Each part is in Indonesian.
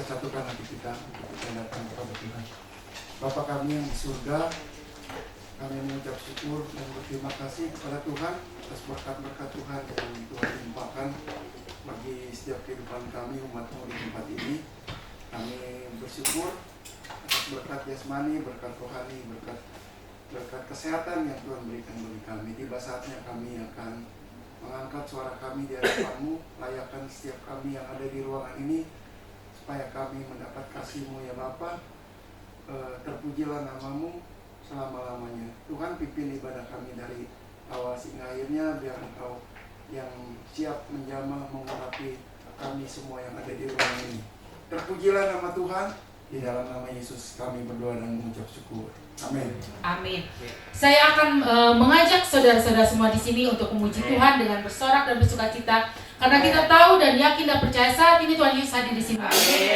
satukan hati kita untuk kita datang kepada Tuhan. Bapa kami yang di surga, kami mengucap syukur dan berterima kasih kepada Tuhan atas berkat-berkat Tuhan yang Tuhan limpahkan bagi setiap kehidupan kami umat-Mu di tempat ini. Kami bersyukur atas berkat jasmani, berkat rohani, berkat kesehatan yang Tuhan berikan bagi kami. Tiba saatnya kami akan mengangkat suara kami di hadapan-Mu, layakkan setiap kami yang ada di ruangan ini supaya kami mendapat kasih-Mu ya Bapa. Terpujilah nama-Mu selama-lamanya. Tuhan, pimpin ibadah kami dari awal hingga akhirnya, biar Engkau yang siap menjamah mengurapi kami semua yang ada di ruangan ini. Terpujilah nama Tuhan. Di dalam nama Yesus kami berdoa dan mengucap syukur. Amin. Amin. Saya akan mengajak saudara-saudara semua di sini untuk memuji Tuhan dengan bersorak dan bersukacita, karena kita tahu dan yakin dan percaya saat ini Tuhan Yesus hadir di sini. Amin.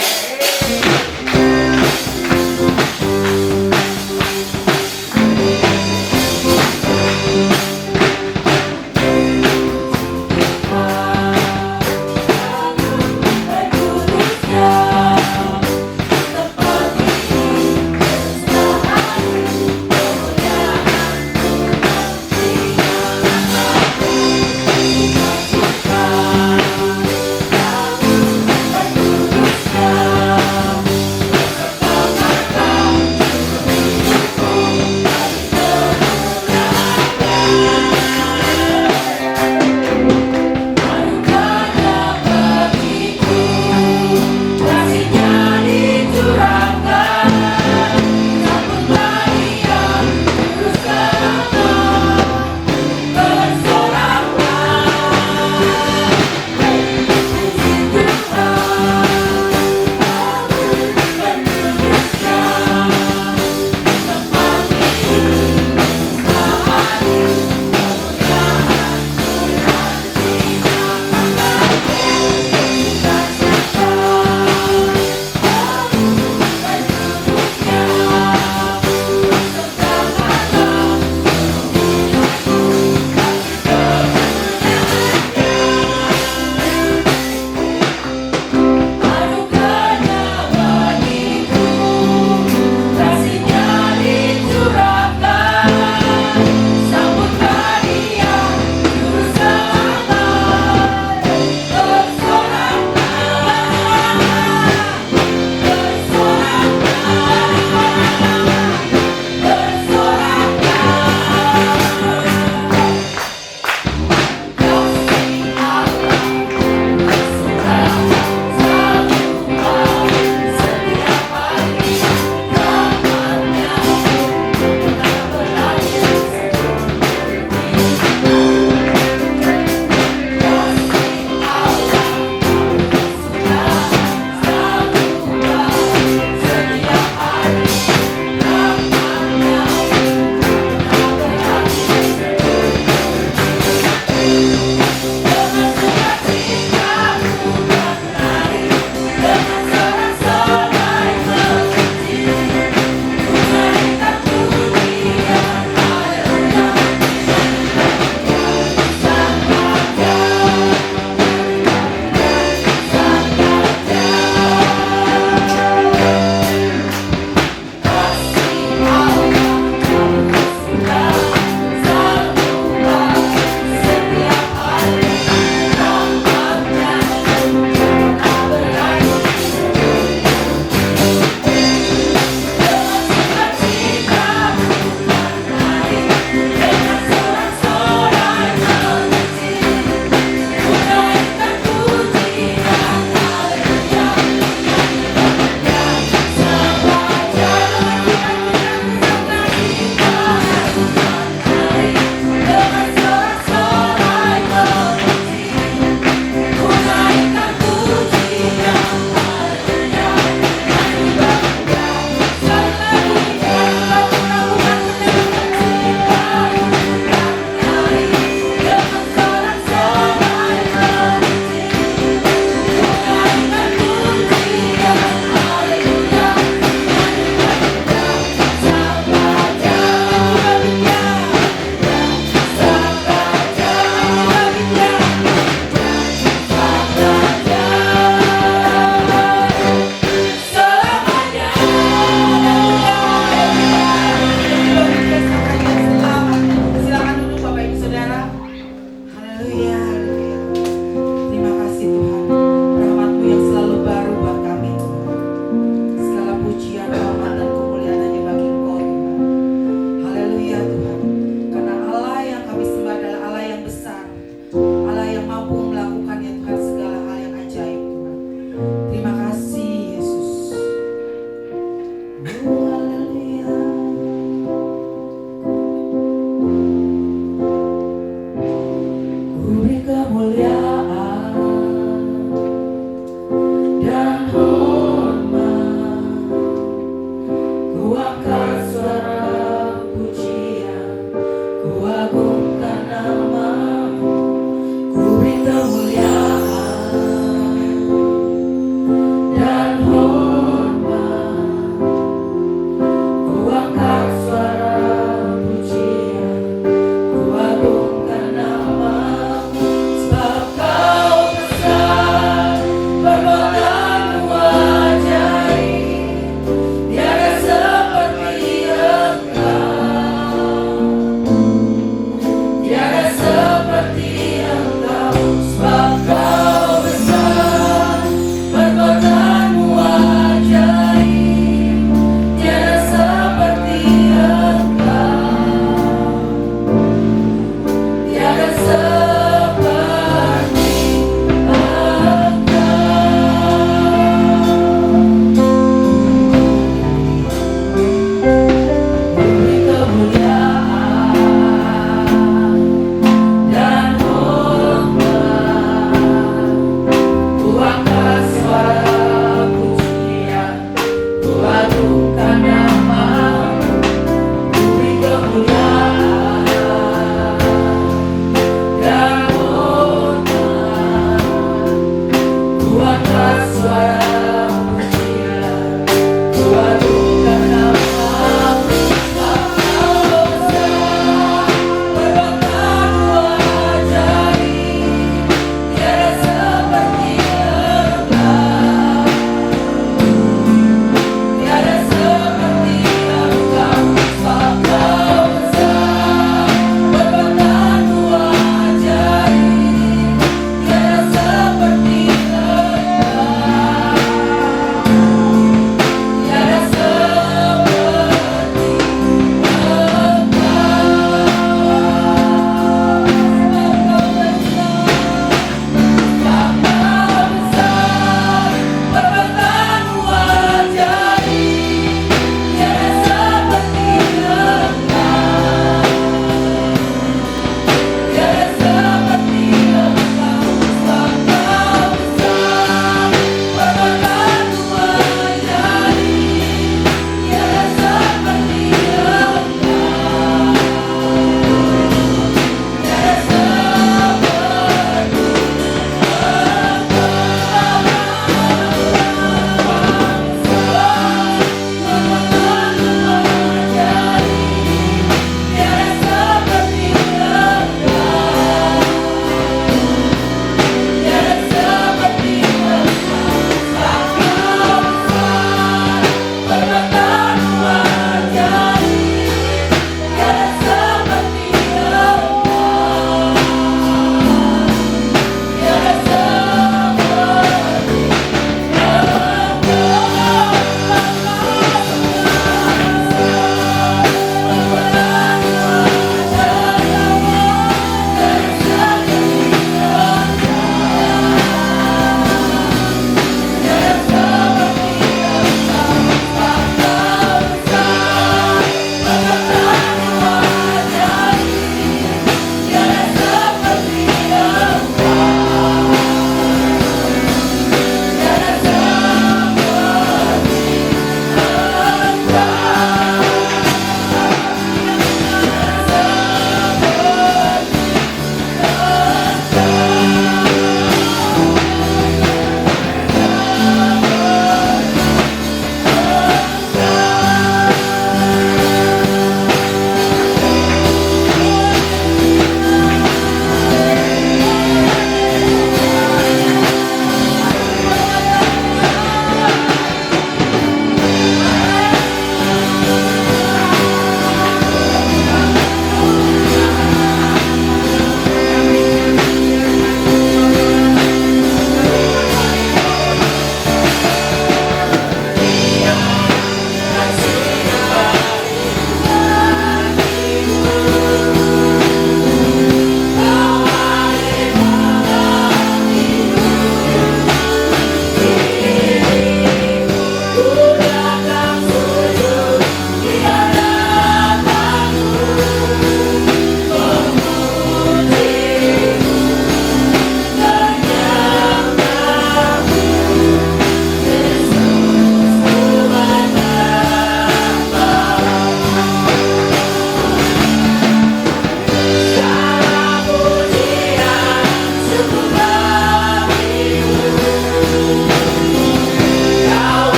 Tiada seperti Engkau.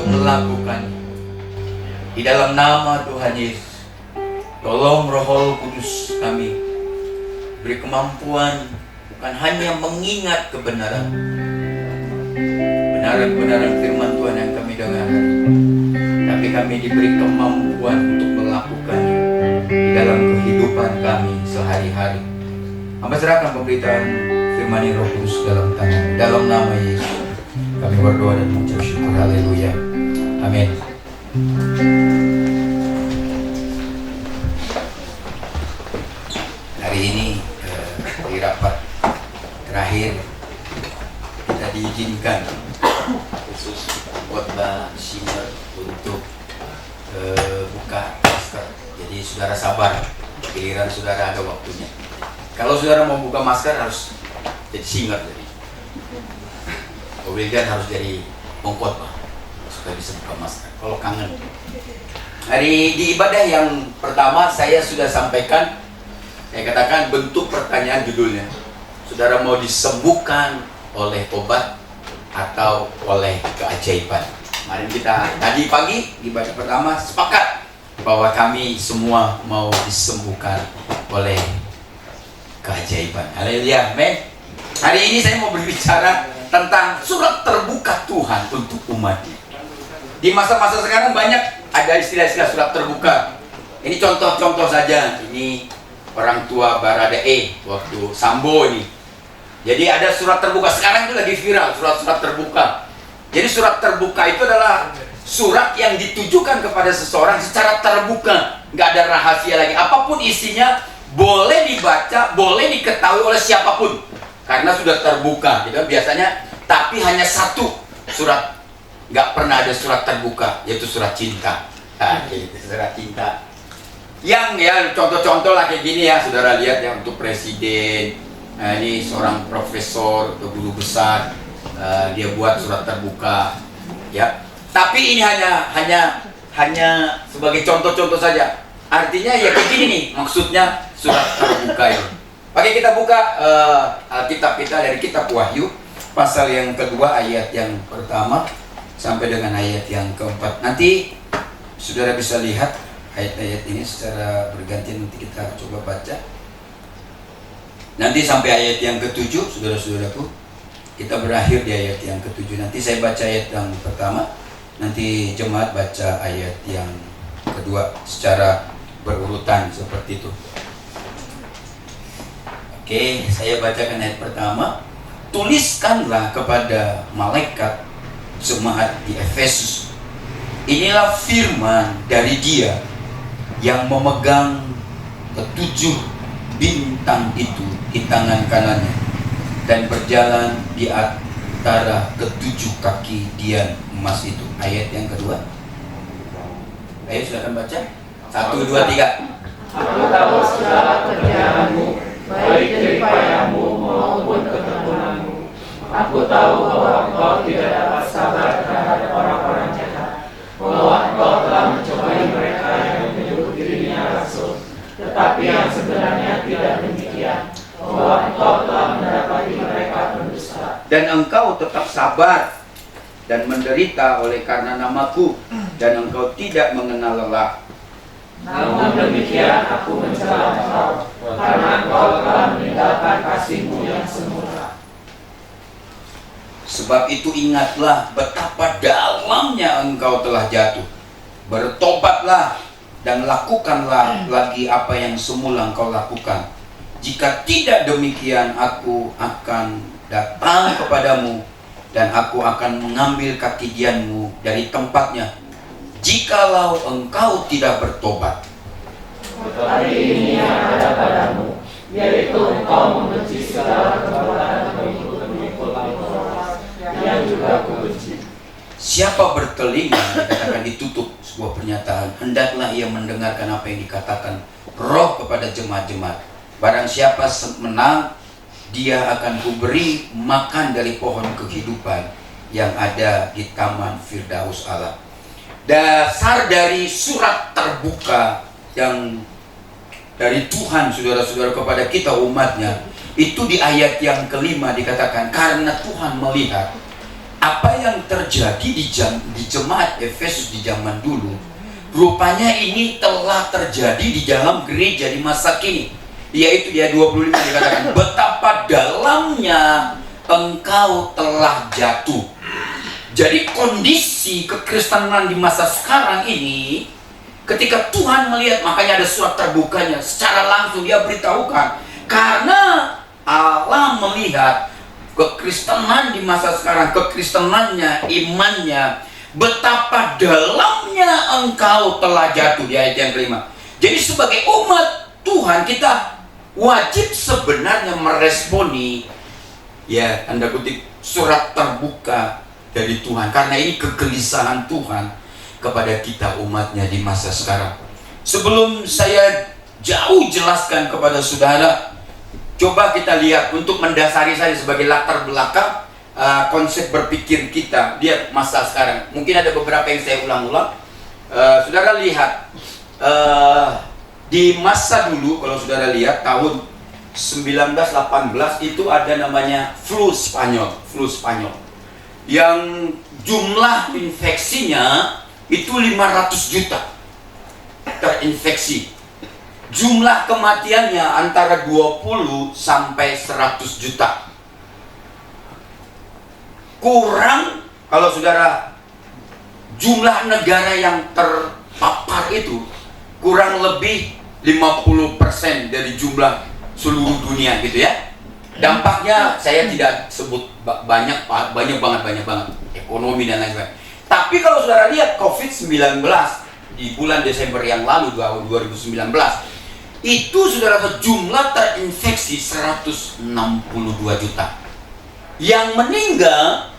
untuk melakukannya. Di dalam nama Tuhan Yesus, tolong Roh Kudus kami beri kemampuan bukan hanya mengingat kebenaran firman Tuhan yang kami dengar, tapi kami diberi kemampuan untuk melakukannya di dalam kehidupan kami sehari-hari. Hamba serahkan pemberitaan firman Roh Kudus dalam tangan. Dalam nama Yesus kami berdoa dan mengucap syukur. Haleluya. Amin. Hari ini di rapat terakhir kita diizinkan khusus khotbah senior untuk buka masker. Jadi saudara sabar, giliran saudara ada waktunya. Kalau saudara mau buka masker harus jadi senior, jadi Wildan harus jadi pengkhotbah supaya bisa buka masker. Kalau kangen. Hari di ibadah yang pertama saya sudah sampaikan, saya katakan bentuk pertanyaan judulnya. Saudara mau disembuhkan oleh obat atau oleh keajaiban? Mari kita tadi pagi di ibadah pertama sepakat bahwa kami semua mau disembuhkan oleh keajaiban. Haleluya, amin. Hari ini saya mau berbicara tentang surat terbuka Tuhan untuk umatnya. Di masa-masa sekarang banyak ada istilah-istilah surat terbuka. Ini contoh-contoh saja. Ini orang tua Baradae waktu Sambo ini. Jadi ada surat terbuka. Sekarang itu lagi viral surat-surat terbuka. Jadi surat terbuka itu adalah surat yang ditujukan kepada seseorang secara terbuka. Nggak ada rahasia lagi. Apapun isinya boleh dibaca, boleh diketahui oleh siapapun. Karena sudah terbuka. Gitu. Biasanya, tapi hanya satu surat. Nggak pernah ada surat terbuka, yaitu surat cinta. Nah, gitu, surat cinta. Yang ya contoh-contoh lah kayak gini ya, saudara lihat ya, untuk presiden. Nah, ini seorang profesor atau guru besar, dia buat surat terbuka, ya. Tapi ini hanya sebagai contoh-contoh saja. Artinya ya begini nih, maksudnya surat terbuka ini. Oke, kita buka Alkitab kita dari kitab Wahyu, pasal yang kedua ayat yang pertama sampai dengan ayat yang keempat. Nanti saudara bisa lihat ayat-ayat ini secara bergantian, nanti kita coba baca. Nanti sampai ayat yang ketujuh, saudara-saudaraku, kita berakhir di ayat yang ketujuh. Nanti saya baca ayat yang pertama, nanti jemaat baca ayat yang kedua secara berurutan seperti itu. Oke, saya bacakan ayat pertama. Tuliskanlah kepada malaikat jemaat di Efesus, inilah firman dari Dia yang memegang ketujuh bintang itu di tangan kanannya dan berjalan di antara ketujuh kaki dian emas itu. Ayat yang kedua. Ayo silakan baca. 1, 2, 3. Aku tahu segala kerjaanmu, baik jeripayamu maupun ketekunanmu. Aku tahu bahwa engkau tidak dapat sabar terhadap orang-orang jahat, bahwa engkau telah mencobai mereka yang menyebut dirinya rasul, tetapi yang sebenarnya tidak demikian, bahwa engkau telah mendapati mereka pendusta. Dan engkau tetap sabar dan menderita oleh karena namaku, dan engkau tidak mengenal lelah. Namun demikian aku mencela engkau, karena engkau telah meninggalkan kasihmu yang semula. Sebab itu ingatlah betapa dalamnya engkau telah jatuh. Bertobatlah dan lakukanlah lagi apa yang semula engkau lakukan. Jika tidak demikian, aku akan datang kepadamu dan aku akan mengambil kaki dianmu dari tempatnya, jikalau engkau tidak bertobat. Tetapi ini yang ada padamu, yaitu engkau membenci segala perbuatan pengikut-pengikut yang juga kubenci. Siapa bertelinga, dikatakan ditutup, sebuah pernyataan. Hendaklah ia mendengarkan apa yang dikatakan Roh kepada jemaat-jemaat. Barang siapa menang, dia akan kuberi makan dari pohon kehidupan yang ada di taman Firdaus Allah. Dasar dari surat terbuka yang dari Tuhan, saudara-saudara, kepada kita umatnya, itu di ayat yang kelima dikatakan, karena Tuhan melihat apa yang terjadi di jemaat Efesus di zaman dulu, rupanya ini telah terjadi di dalam gereja di masa kini. Yaitu ya 25 dikatakan, betapa dalamnya engkau telah jatuh. Jadi kondisi kekristenan di masa sekarang ini, ketika Tuhan melihat, makanya ada surat terbukanya, secara langsung dia beritahukan, karena Allah melihat kekristenan di masa sekarang, kekristenannya, imannya, betapa dalamnya engkau telah jatuh, di ayat yang kelima. Jadi sebagai umat Tuhan, kita wajib sebenarnya meresponi, ya tanda kutip, surat terbuka dari Tuhan, karena ini kegelisahan Tuhan kepada kita umatnya di masa sekarang. Sebelum saya jauh jelaskan kepada saudara, coba kita lihat untuk mendasari saya sebagai latar belakang konsep berpikir kita dia masa sekarang. Mungkin ada beberapa yang saya ulang-ulang. Saudara lihat di masa dulu, kalau saudara lihat tahun 1918 itu ada namanya flu Spanyol yang jumlah infeksinya itu 500 juta terinfeksi. Jumlah kematiannya antara 20 sampai 100 juta. Kurang, kalau saudara, jumlah negara yang terpapar itu kurang lebih 50% dari jumlah seluruh dunia gitu ya. Dampaknya saya tidak sebut banyak banget ekonomi dan lain sebagainya. Tapi kalau saudara lihat COVID-19 di bulan Desember yang lalu tahun 2019, itu saudara, jumlah terinfeksi 162 juta. Yang meninggal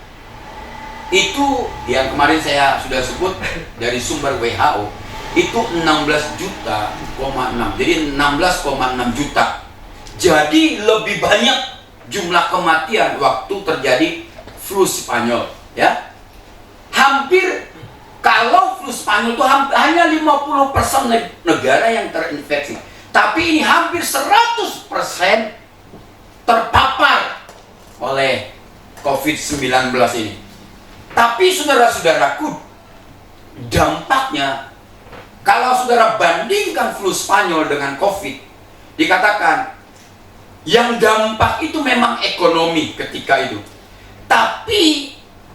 itu yang kemarin saya sudah sebut dari sumber WHO itu 16 juta, 6. Jadi 16,6 juta. Jadi lebih banyak jumlah kematian waktu terjadi flu Spanyol, ya. Hampir, kalau flu Spanyol itu hanya 50% negara yang terinfeksi. Tapi ini hampir 100% terpapar oleh COVID-19 ini. Tapi saudara-saudaraku, dampaknya, kalau saudara bandingkan flu Spanyol dengan COVID, dikatakan yang dampak itu memang ekonomi ketika itu. Tapi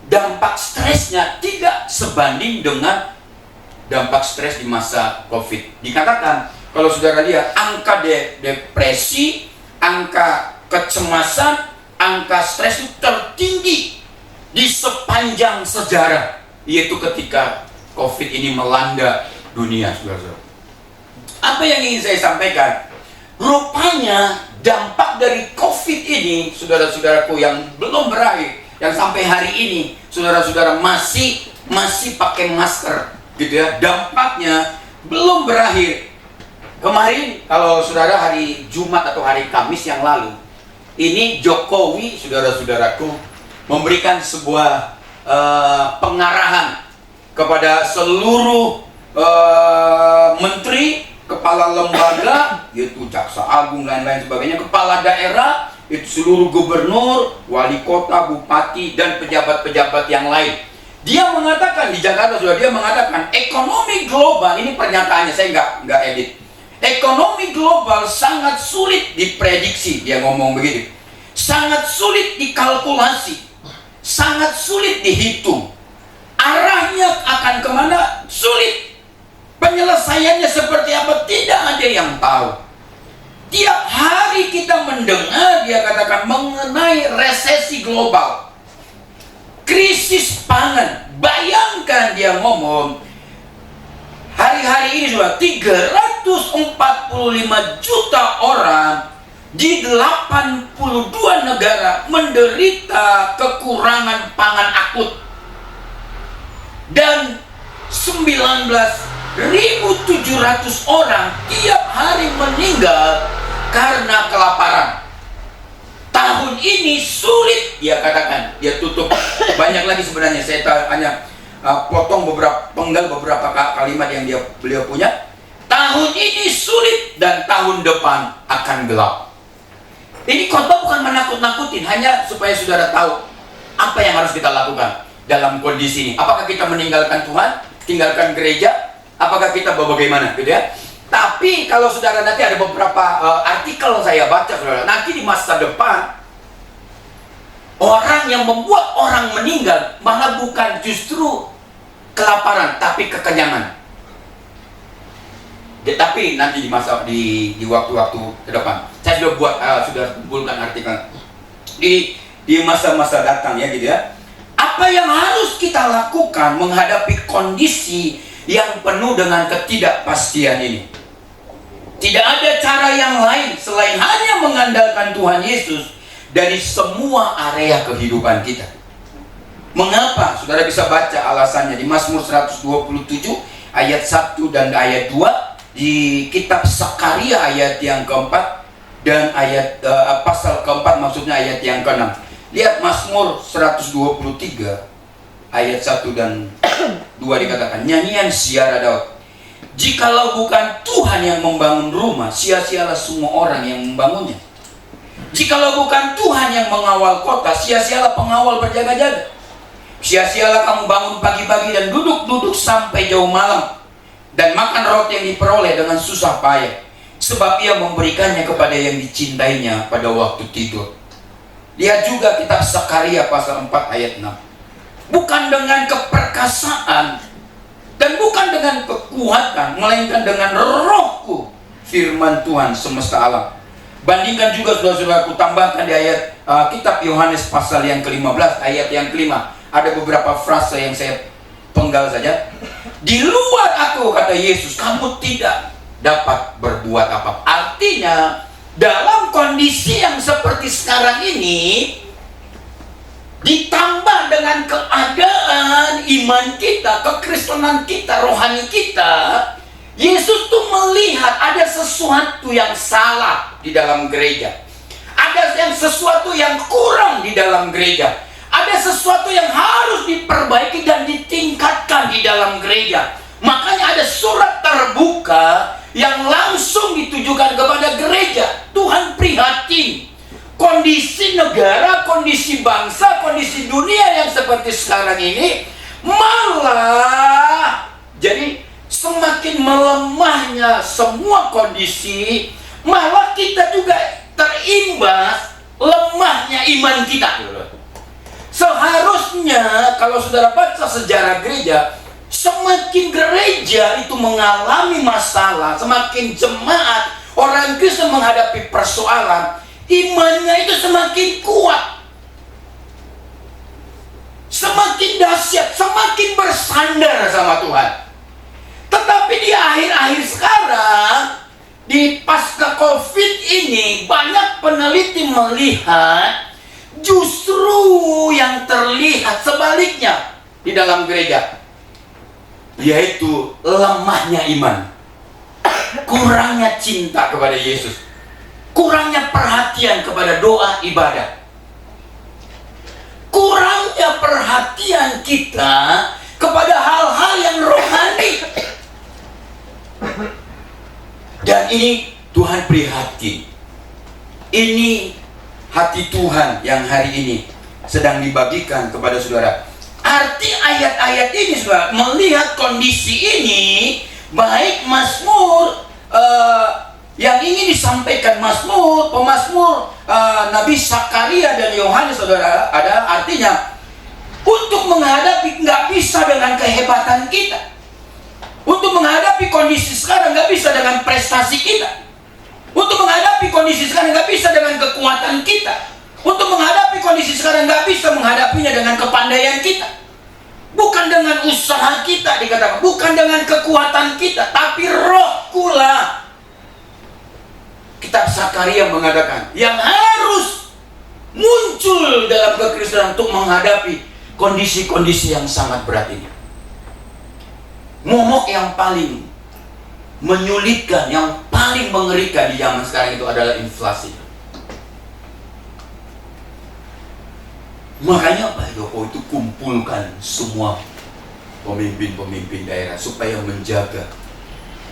dampak stresnya tidak sebanding dengan dampak stres di masa COVID. Dikatakan, kalau saudara lihat, angka depresi, angka kecemasan, angka stres itu tertinggi di sepanjang sejarah, yaitu ketika COVID ini melanda dunia, saudara-saudara. Apa yang ingin saya sampaikan? Rupanya dampak dari COVID ini, saudara-saudaraku yang belum berakhir, yang sampai hari ini, saudara-saudara masih pakai masker, gitu ya. Dampaknya belum berakhir. Kemarin, kalau saudara hari Jumat atau hari Kamis yang lalu, ini Jokowi, saudara-saudaraku, memberikan sebuah pengarahan kepada seluruh menteri, kepala lembaga, yaitu Jaksa Agung, lain-lain sebagainya, kepala daerah, itu seluruh gubernur, wali kota, bupati, dan pejabat-pejabat yang lain. Dia mengatakan di Jakarta, dia mengatakan ekonomi global, ini pernyataannya, saya nggak edit. Ekonomi global sangat sulit diprediksi, dia ngomong begitu. Sangat sulit dikalkulasi, sangat sulit dihitung. Arahnya akan kemana? Sulit. Penyelesaiannya seperti apa? Tidak ada yang tahu. Tiap hari kita mendengar dia katakan mengenai resesi global, krisis pangan. Bayangkan dia ngomong, hari-hari ini sudah 345 juta orang di 82 negara menderita kekurangan pangan akut. Dan 19.700 orang tiap hari meninggal karena kelaparan. Tahun ini sulit, dia katakan. Dia tutup banyak lagi sebenarnya. Saya hanya potong penggal beberapa kalimat yang beliau punya. Tahun ini sulit dan tahun depan akan gelap. Ini khotbah bukan menakut-nakutin, hanya supaya saudara tahu Apa yang harus kita lakukan dalam kondisi ini? Apakah kita meninggalkan Tuhan, tinggalkan gereja? Apakah kita bagaimana, gitu ya? Tapi kalau saudara nanti ada beberapa artikel saya baca, saudara, nanti di masa depan orang yang membuat orang meninggal malah bukan justru kelaparan, tapi kekenyangan. Tapi nanti di masa di waktu-waktu ke depan, saya sudah buat sudah kumpulkan artikel di masa-masa datang ya, gitu ya. Apa yang harus kita lakukan menghadapi kondisi yang penuh dengan ketidakpastian ini? Tidak ada cara yang lain selain hanya mengandalkan Tuhan Yesus dari semua area kehidupan kita. Mengapa? Saudara bisa baca alasannya di Mazmur 127 ayat 1 dan ayat 2, di kitab Sakaria ayat yang keempat, dan ayat pasal keempat, maksudnya ayat yang keenam. Lihat Mazmur 123 ayat 1 dan 2 dikatakan, nyanyian Ziarah Daud. Jikalau bukan Tuhan yang membangun rumah, sia-sialah semua orang yang membangunnya. Jikalau bukan Tuhan yang mengawal kota, sia-sialah pengawal berjaga-jaga. Sia-sialah kamu bangun pagi-pagi dan duduk-duduk sampai jauh malam, dan makan roti yang diperoleh dengan susah payah, sebab ia memberikannya kepada yang dicintainya pada waktu tidur. Lihat juga kitab Sakaria pasal 4 ayat 6. Bukan dengan keperkasaan dan bukan dengan kekuatan, melainkan dengan rohku, firman Tuhan semesta alam. Bandingkan juga saudara-saudaraku, tambahkan di ayat kitab Yohanes pasal yang ke-15 ayat yang kelima. Ada beberapa frase yang saya penggal saja. Di luar aku, kata Yesus, kamu tidak dapat berbuat apa. Artinya dalam kondisi yang seperti sekarang ini, ditambah dengan keadaan iman kita, kekristenan kita, rohani kita, Yesus tuh melihat ada sesuatu yang salah di dalam gereja. Ada sesuatu yang kurang di dalam gereja. Ada sesuatu yang harus diperbaiki dan ditingkatkan di dalam gereja. Makanya ada surat terbuka yang langsung ditujukan kepada gereja. Tuhan prihatin kondisi negara, kondisi bangsa, kondisi dunia yang seperti sekarang ini. Malah jadi semakin melemahnya semua kondisi, malah kita juga terimbas lemahnya iman kita. Seharusnya kalau saudara baca sejarah gereja, semakin gereja itu mengalami masalah, semakin jemaat orang Kristen menghadapi persoalan, imannya itu semakin kuat, semakin dahsyat, semakin bersandar sama Tuhan. Tetapi di akhir-akhir sekarang, di pasca COVID ini, banyak peneliti melihat justru yang terlihat sebaliknya di dalam gereja, yaitu lemahnya iman, kurangnya cinta kepada Yesus, kurangnya perhatian kepada doa ibadah, kurangnya perhatian kita kepada hal-hal yang rohani. Dan ini Tuhan prihatin. Ini hati Tuhan yang hari ini sedang dibagikan kepada saudara. Arti ayat-ayat ini, saudara, melihat kondisi ini, baik Mazmur yang ingin disampaikan pemazmur Nabi Sakaria dan Yohanes, saudara, ada artinya untuk menghadapi, nggak bisa dengan kehebatan kita. Untuk menghadapi kondisi sekarang nggak bisa dengan prestasi kita. Untuk menghadapi kondisi sekarang nggak bisa dengan kekuatan kita. Untuk menghadapi kondisi sekarang nggak bisa menghadapinya dengan kepandaian kita. Bukan dengan usaha kita dikatakan, bukan dengan kekuatan kita, tapi Rohku lah. Kitab Sakaria mengatakan yang harus muncul dalam kekristenan untuk menghadapi kondisi-kondisi yang sangat berat ini. Momok yang paling menyulitkan, yang paling mengerikan di zaman sekarang itu adalah inflasi. Makanya Pak Jokowi itu kumpulkan semua pemimpin-pemimpin daerah supaya menjaga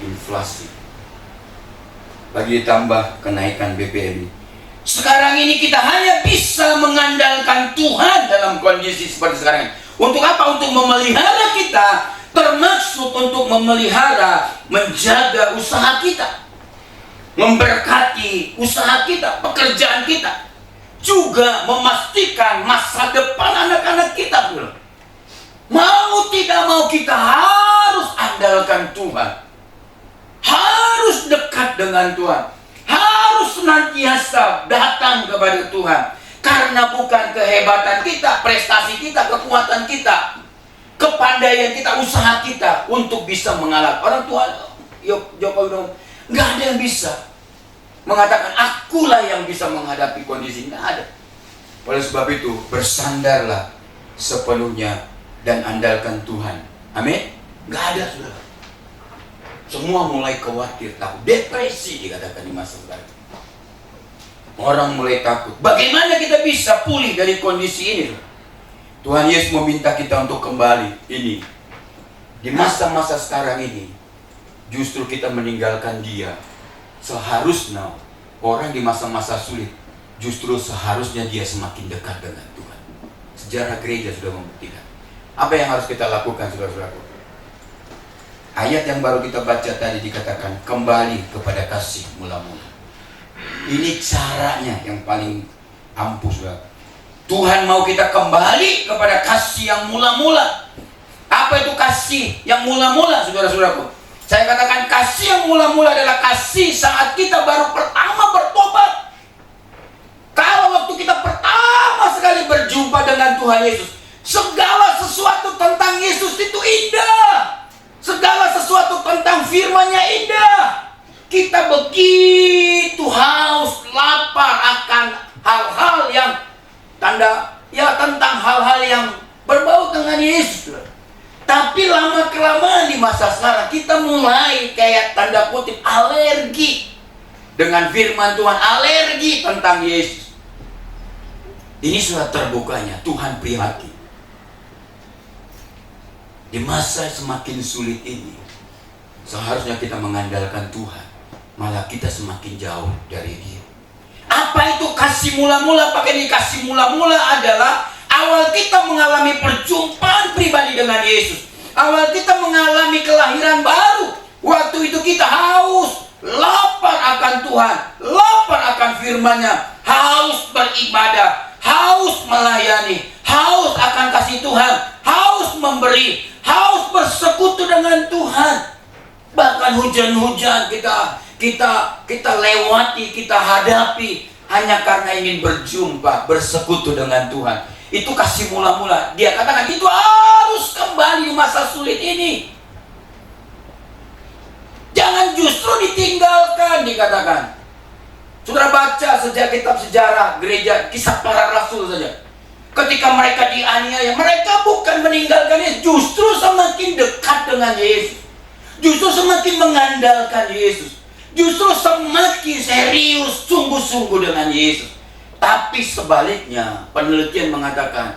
inflasi. Bagi ditambah kenaikan BBM, Sekarang ini kita hanya bisa mengandalkan Tuhan dalam kondisi seperti sekarang ini. Untuk apa? Untuk memelihara kita, termasuk untuk memelihara, menjaga usaha kita, memberkati usaha kita, pekerjaan kita, juga memastikan masa depan anak-anak kita pula. Mau tidak mau kita harus andalkan Tuhan, harus dekat dengan Tuhan, harus senantiasa datang kepada Tuhan. Karena bukan kehebatan kita, prestasi kita, kekuatan kita, kepandaian kita, usaha kita untuk bisa mengalahkan orang tua Jokowi dong. Nggak ada yang bisa mengatakan akulah yang bisa menghadapi kondisi. Nggak ada. Oleh sebab itu bersandarlah sepenuhnya dan andalkan Tuhan. Amin. Nggak ada, saudara. Semua mulai khawatir, takut, depresi dikatakan di masa sekarang. Orang mulai takut. Bagaimana kita bisa pulih dari kondisi ini? Tuhan Yesus meminta kita untuk kembali. Ini di masa-masa sekarang ini, justru kita meninggalkan Dia. Seharusnya orang di masa-masa sulit, justru seharusnya dia semakin dekat dengan Tuhan. Sejarah gereja sudah membuktikan. Apa yang harus kita lakukan, saudara-saudaraku? Ayat yang baru kita baca tadi dikatakan kembali kepada kasih mula-mula. Ini caranya yang paling ampuh, saudara. Tuhan mau kita kembali kepada kasih yang mula-mula. Apa itu kasih yang mula-mula, saudara-saudaraku? Saya katakan kasih yang mula-mula adalah kasih saat kita baru pertama bertobat. Kalau waktu kita pertama sekali berjumpa dengan Tuhan Yesus, segala sesuatu tentang Yesus itu indah. Segala sesuatu tentang firman-Nya indah. Kita begitu haus, lapar akan hal-hal yang tentang hal-hal yang berbau dengan Yesus. Tapi lama-kelamaan di masa sekarang kita mulai kayak tanda kutip alergi dengan firman Tuhan, alergi tentang Yesus. Ini sudah terbukanya Tuhan prihatin. Di masa semakin sulit ini, seharusnya kita mengandalkan Tuhan, malah kita semakin jauh dari Dia. Apa itu kasih mula-mula? Pakai kasih mula-mula adalah awal kita mengalami perjumpaan pribadi dengan Yesus. Awal kita mengalami kelahiran baru. Waktu itu kita haus, lapar akan Tuhan, lapar akan firman-Nya, haus beribadah, haus melayani, haus akan kasih Tuhan, haus memberi, haus bersekutu dengan Tuhan. Bahkan hujan-hujan kita lewati, kita hadapi hanya karena ingin berjumpa, bersekutu dengan Tuhan. Itu kasih mula-mula. Dia katakan itu harus kembali di masa sulit ini. Jangan justru ditinggalkan, dikatakan. Saudara baca sejak kitab sejarah gereja, kisah para rasul saja. Ketika mereka dianiaya, mereka bukan meninggalkan Yesus, justru semakin dekat dengan Yesus. Justru semakin mengandalkan Yesus. Justru semakin serius, sungguh-sungguh dengan Yesus. Tapi sebaliknya, penelitian mengatakan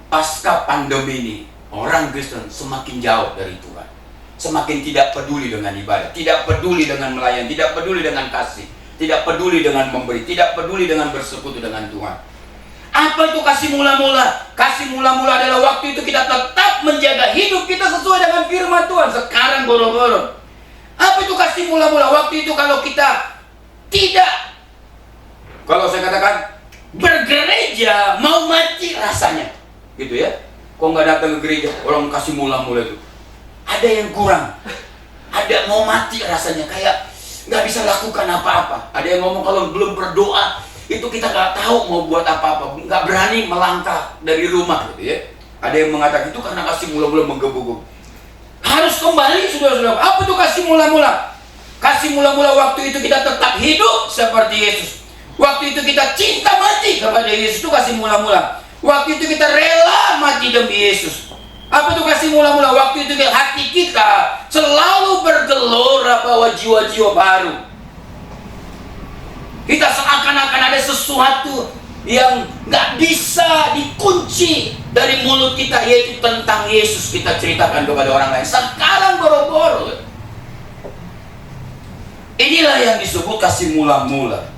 pasca pandemi ini, orang Kristen semakin jauh dari Tuhan. Semakin tidak peduli dengan ibadah, tidak peduli dengan melayani, tidak peduli dengan kasih, tidak peduli dengan memberi, tidak peduli dengan bersekutu dengan Tuhan. Apa itu kasih mula-mula? Kasih mula-mula adalah waktu itu kita tetap menjaga hidup kita sesuai dengan firman Tuhan. Sekarang boro-boro. Apa itu kasih mula-mula? Waktu itu kalau kita tidak, kalau saya katakan bergereja mau mati rasanya, gitu ya. Kok nggak datang ke gereja? Orang kasih mula-mula itu ada yang kurang, ada mau mati rasanya, kayak nggak bisa lakukan apa-apa. Ada yang ngomong kalau belum berdoa itu kita nggak tahu mau buat apa-apa, nggak berani melangkah dari rumah, gitu ya. Ada yang mengatakan itu karena kasih mula-mula menggebu-gebu. Harus kembali, saudara-saudara. Apa itu kasih mula-mula? Kasih mula-mula waktu itu kita tetap hidup seperti Yesus. Waktu itu kita cinta mati kepada Yesus, itu kasih mula-mula. Waktu itu kita rela mati demi Yesus. Apa itu kasih mula-mula? Waktu itu hati kita selalu bergelora bahwa jiwa-jiwa baru. Kita seakan-akan ada sesuatu yang gak bisa dikunci dari mulut kita, yaitu tentang Yesus kita ceritakan kepada orang lain. Sekarang boro-boro. Inilah yang disebut kasih mula-mula.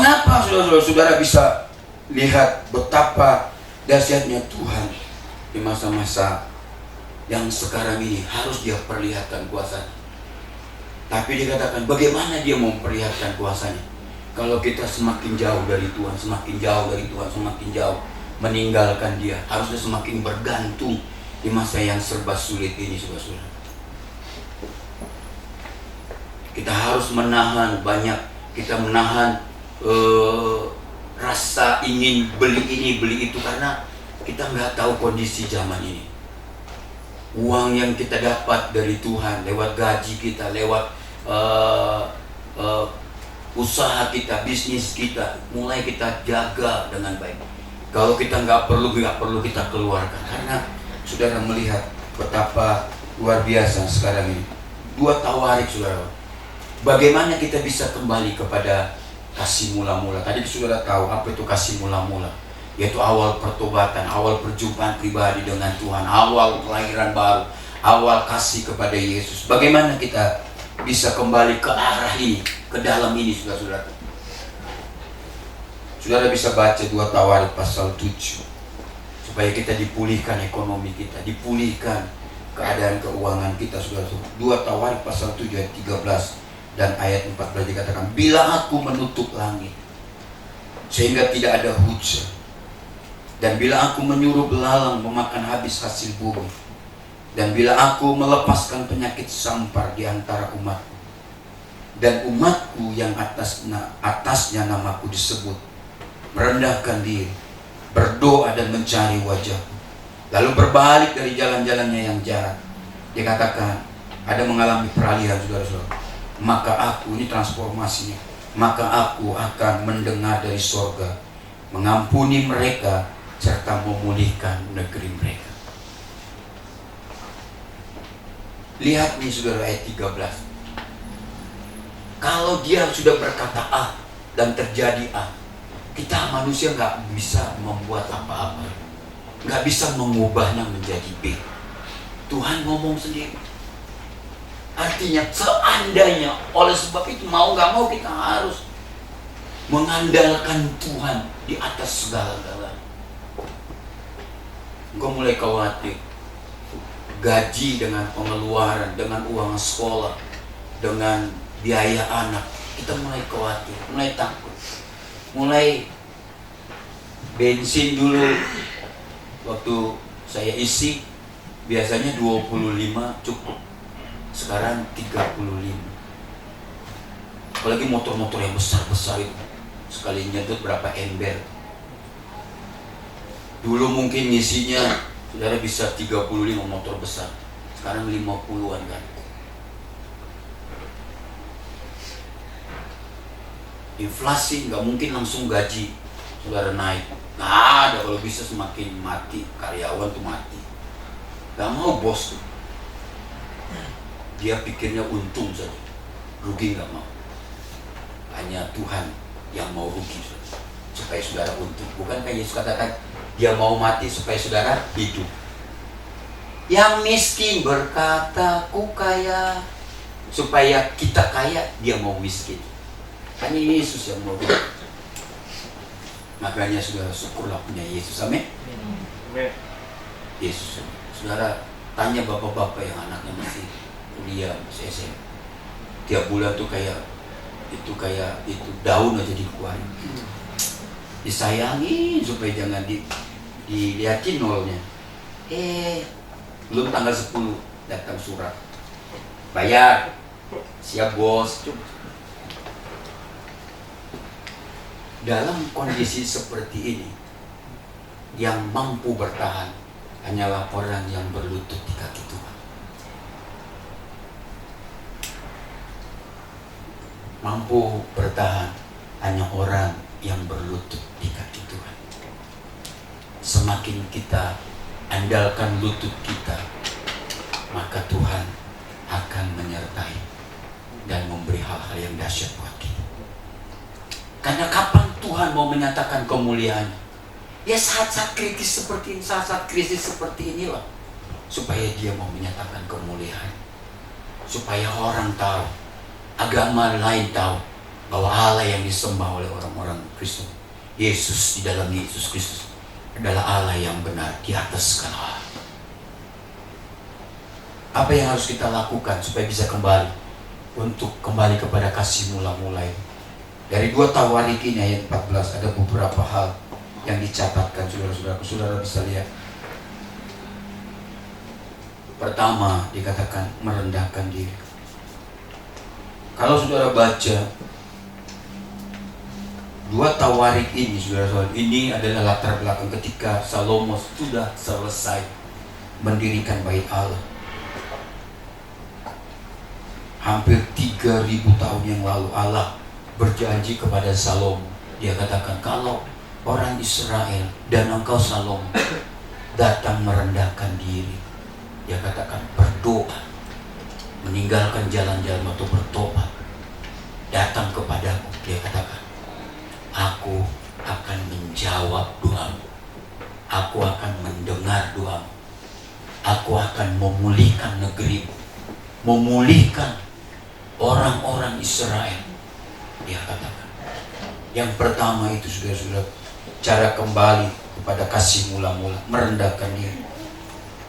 Kenapa saudara bisa lihat betapa dahsyatnya Tuhan di masa-masa yang sekarang ini harus dia perlihatkan kuasanya. Tapi dikatakan bagaimana dia memperlihatkan kuasanya kalau kita semakin jauh dari Tuhan, semakin jauh dari Tuhan, semakin jauh meninggalkan dia, harusnya semakin bergantung di masa yang serba sulit ini, saudara-saudara. Kita harus menahan banyak, kita menahan rasa ingin beli ini, beli itu, karena kita nggak tahu kondisi zaman ini. Uang yang kita dapat dari Tuhan lewat gaji kita, lewat usaha kita, bisnis kita, mulai kita jaga dengan baik. Kalau kita nggak perlu kita keluarkan, karena saudara melihat betapa luar biasa sekarang ini. 2 tawarik, saudara. Bagaimana kita bisa kembali kepada kasih mula-mula? Tadi saudara tahu apa itu kasih mula-mula, yaitu awal pertobatan, awal perjumpaan pribadi dengan Tuhan, awal kelahiran baru, awal kasih kepada Yesus. Bagaimana kita bisa kembali ke arah ini, ke dalam ini, saudara-saudara? Saudara bisa baca 2 Tawarik pasal 7, supaya kita dipulihkan ekonomi kita, dipulihkan keadaan keuangan kita, saudara-saudara. 2 Tawarik pasal 7 ayat 13 dan ayat 14 dikatakan, bila aku menutup langit sehingga tidak ada hujan, dan bila aku menyuruh belalang memakan habis hasil bumi, dan bila aku melepaskan penyakit sampar di antara umatku, dan umatku yang atasnya namaku disebut merendahkan diri, berdoa dan mencari wajahku, lalu berbalik dari jalan-jalannya yang jahat, dikatakan ada mengalami peralihan, saudara-saudara, maka aku, ini transformasinya, maka aku akan mendengar dari sorga, mengampuni mereka serta memulihkan negeri mereka. Lihat nih saudara ayat 13. Kalau dia sudah berkata A dan terjadi A, kita manusia nggak bisa membuat apa-apa, nggak bisa mengubahnya menjadi B. Tuhan ngomong sendiri. Artinya seandainya, oleh sebab itu mau nggak mau kita harus mengandalkan Tuhan di atas segala-galanya. Engkau mulai khawatir, gaji dengan pengeluaran, dengan uang sekolah, dengan biaya anak, kita mulai khawatir, mulai takut, mulai bensin dulu waktu saya isi biasanya 25 cukup. Sekarang 35. Apalagi motor-motor yang besar-besar itu, sekali nyedot berapa ember. Dulu mungkin ngisinya saudara bisa 35 motor besar, sekarang 50-an kan. Inflasi nggak mungkin langsung gaji saudara naik. Nah, ada kalau bisa semakin mati karyawan tuh mati. Gak mau bos tuh. Dia pikirnya untung saja, rugi nggak mau. Hanya Tuhan yang mau rugi supaya saudara untung. Bukankah Yesus katakan dia mau mati supaya saudara hidup? Yang miskin berkata, ku kaya, supaya kita kaya, dia mau miskin. Hanya Yesus yang mau rugi. Makanya saudara syukurlah punya Yesus. Amin. Yesus. Saudara tanya bapak-bapak yang anaknya masih kuliah, masih SMA, tiap bulan tuh kayak itu daun aja dikeluarin, disayangi supaya jangan dilihatin nolnya. Belum tanggal 10 datang surat bayar, siap bos. Dalam kondisi seperti ini, yang mampu bertahan hanyalah orang yang berlutut di kaki Tuhan. Mampu bertahan hanya orang yang berlutut di kaki Tuhan. Semakin kita andalkan lutut kita, maka Tuhan akan menyertai dan memberi hal-hal yang dahsyat buat kita. Karena kapan Tuhan mau menyatakan kemuliaannya? Ya saat-saat kritis seperti ini, saat-saat krisis seperti inilah, supaya dia mau menyatakan kemuliaan, supaya orang tahu, agama lain tahu bahwa Allah yang disembah oleh orang-orang Kristen, Yesus, di dalam Yesus Kristus adalah Allah yang benar di atas segala hal. Apa yang harus kita lakukan supaya bisa kembali kepada kasih mula-mula ini? Dari 2 Tawarik ini ayat 14 ada beberapa hal yang dicatatkan, saudara-saudara. Saudara bisa lihat. Pertama, dikatakan merendahkan diri. Kalau saudara baca 2 Tawarik ini, saudara-saudara, ini adalah latar belakang ketika Salomo sudah selesai mendirikan bait Allah. Hampir 3.000 tahun yang lalu Allah berjanji kepada Salomo. Dia katakan, kalau orang Israel dan engkau Salomo datang merendahkan diri, dia katakan berdoa, meninggalkan jalan-jalan atau bertobat, datang kepadaku, dia katakan, aku akan menjawab doamu, aku akan mendengar doamu, aku akan memulihkan negerimu, memulihkan orang-orang Israel. Dia katakan, yang pertama itu saudara-saudara, cara kembali kepada kasih mula-mula, merendahkan diri.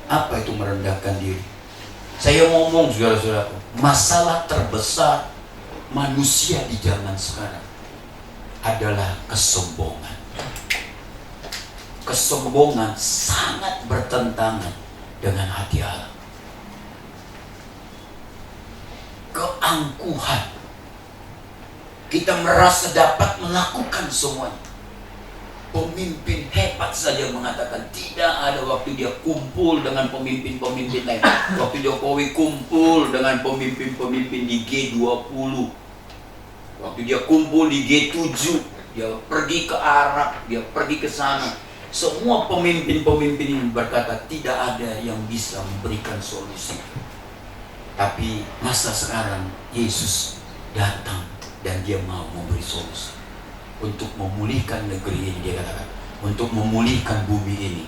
Apa itu merendahkan diri? Saya ngomong saudara-saudara, masalah terbesar manusia di zaman sekarang adalah kesombongan. Kesombongan sangat bertentangan dengan hati Allah. Keangkuhan, kita merasa dapat melakukan semuanya. Pemimpin hebat saja mengatakan tidak ada waktu dia kumpul dengan pemimpin-pemimpin lain. Waktu Jokowi kumpul dengan pemimpin-pemimpin di G20, waktu dia kumpul di G7, dia pergi ke Arab, dia pergi ke sana. Semua pemimpin-pemimpin ini berkata tidak ada yang bisa memberikan solusi. Tapi masa sekarang Yesus datang dan dia mau memberi solusi untuk memulihkan negeri ini. Dia katakan, untuk memulihkan bumi ini,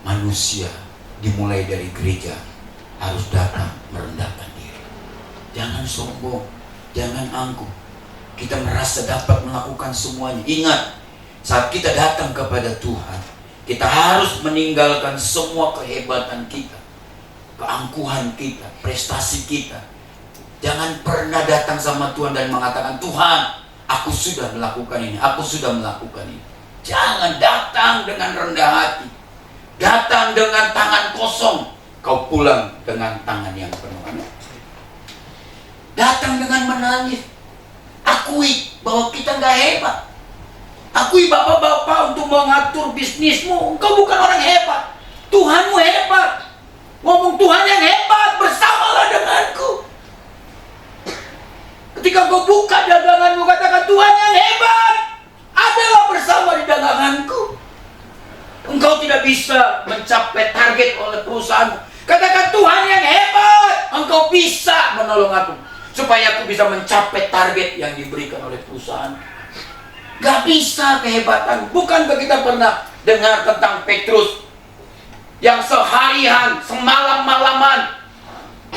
manusia dimulai dari gereja harus datang merendahkan diri. Jangan sombong, jangan angkuh. Kita merasa dapat melakukan semuanya. Ingat, saat kita datang kepada Tuhan, kita harus meninggalkan semua kehebatan kita, keangkuhan kita, prestasi kita. Jangan pernah datang sama Tuhan dan mengatakan, Tuhan, aku sudah melakukan ini, aku sudah melakukan ini. Jangan datang dengan rendah hati, datang dengan tangan kosong, kau pulang dengan tangan yang penuh. Datang dengan menangis, akui bahwa kita nggak hebat. Akui bapak-bapak untuk mengatur bisnismu, engkau bukan orang hebat, Tuhanmu hebat. Ngomong Tuhan yang hebat, bersamalah denganku. Ketika kau buka daganganmu, katakan Tuhan yang hebat adalah bersama di daganganku. Engkau tidak bisa mencapai target oleh perusahaanmu, katakan Tuhan yang hebat, engkau bisa menolong aku supaya aku bisa mencapai target yang diberikan oleh perusahaan. Gak bisa kehebatan. Bukankah kita pernah dengar tentang Petrus yang seharian, semalam-malaman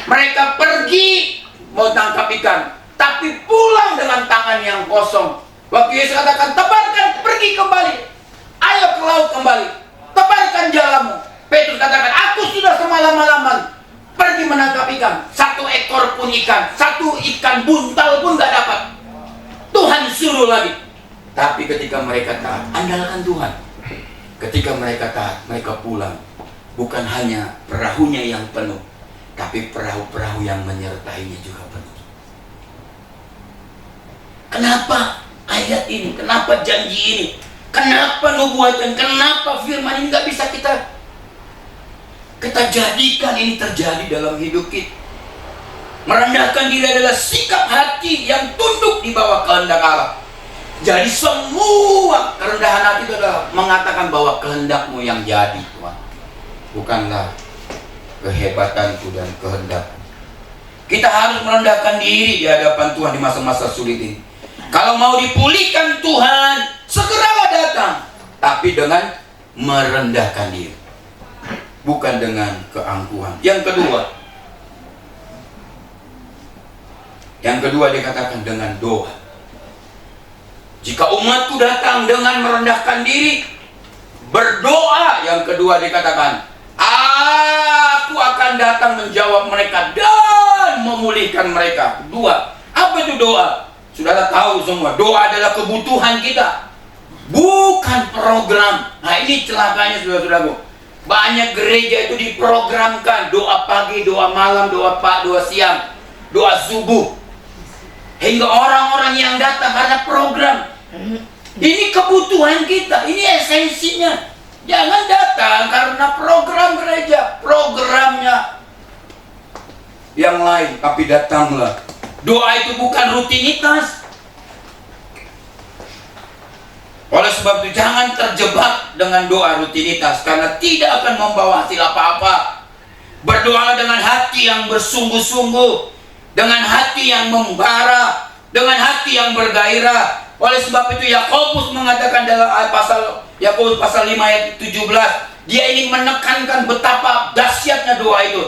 mereka pergi mau tangkap ikan, tapi pulang dengan tangan yang kosong. Waktu Yesus katakan, tebarkan, pergi kembali, ayo ke laut kembali, tebarkan jalamu. Petrus katakan, aku sudah semalam-malaman pergi menangkap ikan, 1 ekor pun ikan, 1 ikan buntal pun gak dapat. Tuhan suruh lagi. Tapi ketika mereka taat, andalkan Tuhan. Ketika mereka taat, mereka pulang. Bukan hanya perahunya yang penuh, tapi perahu-perahu yang menyertainya juga penuh. Kenapa ayat ini? Kenapa janji ini? Kenapa nubuatan? Kenapa firman ini gak bisa kita jadikan ini terjadi dalam hidup kita? Merendahkan diri adalah sikap hati yang tunduk di bawah kehendak Allah. Jadi semua kerendahan hati itu adalah mengatakan bahwa kehendakmu yang jadi, Tuhan, bukanlah kehebatanku dan kehendakku. Kita harus merendahkan diri di hadapan Tuhan di masa-masa sulit ini. Kalau mau dipulihkan Tuhan, segeralah datang, tapi dengan merendahkan diri, bukan dengan keangkuhan. Yang kedua dikatakan dengan doa. Jika umatku datang dengan merendahkan diri, berdoa, yang kedua dikatakan, aku akan datang menjawab mereka dan memulihkan mereka. Dua, apa itu doa? Saudara tahu semua, doa adalah kebutuhan kita, bukan program. Nah ini celakanya saudara-saudaraku. Banyak gereja itu diprogramkan, doa pagi, doa malam, doa siang, doa subuh. Hingga orang-orang yang datang karena program. Ini kebutuhan kita, ini esensinya. Jangan datang karena program gereja, programnya yang lain, tapi datanglah. Doa itu bukan rutinitas. Oleh sebab itu jangan terjebak dengan doa rutinitas, karena tidak akan membawa hasil apa-apa. Berdoalah dengan hati yang bersungguh-sungguh, dengan hati yang membara, dengan hati yang bergairah. Oleh sebab itu Yakobus mengatakan dalam Yakobus pasal 5 ayat 17, dia ingin menekankan betapa dahsyatnya doa itu.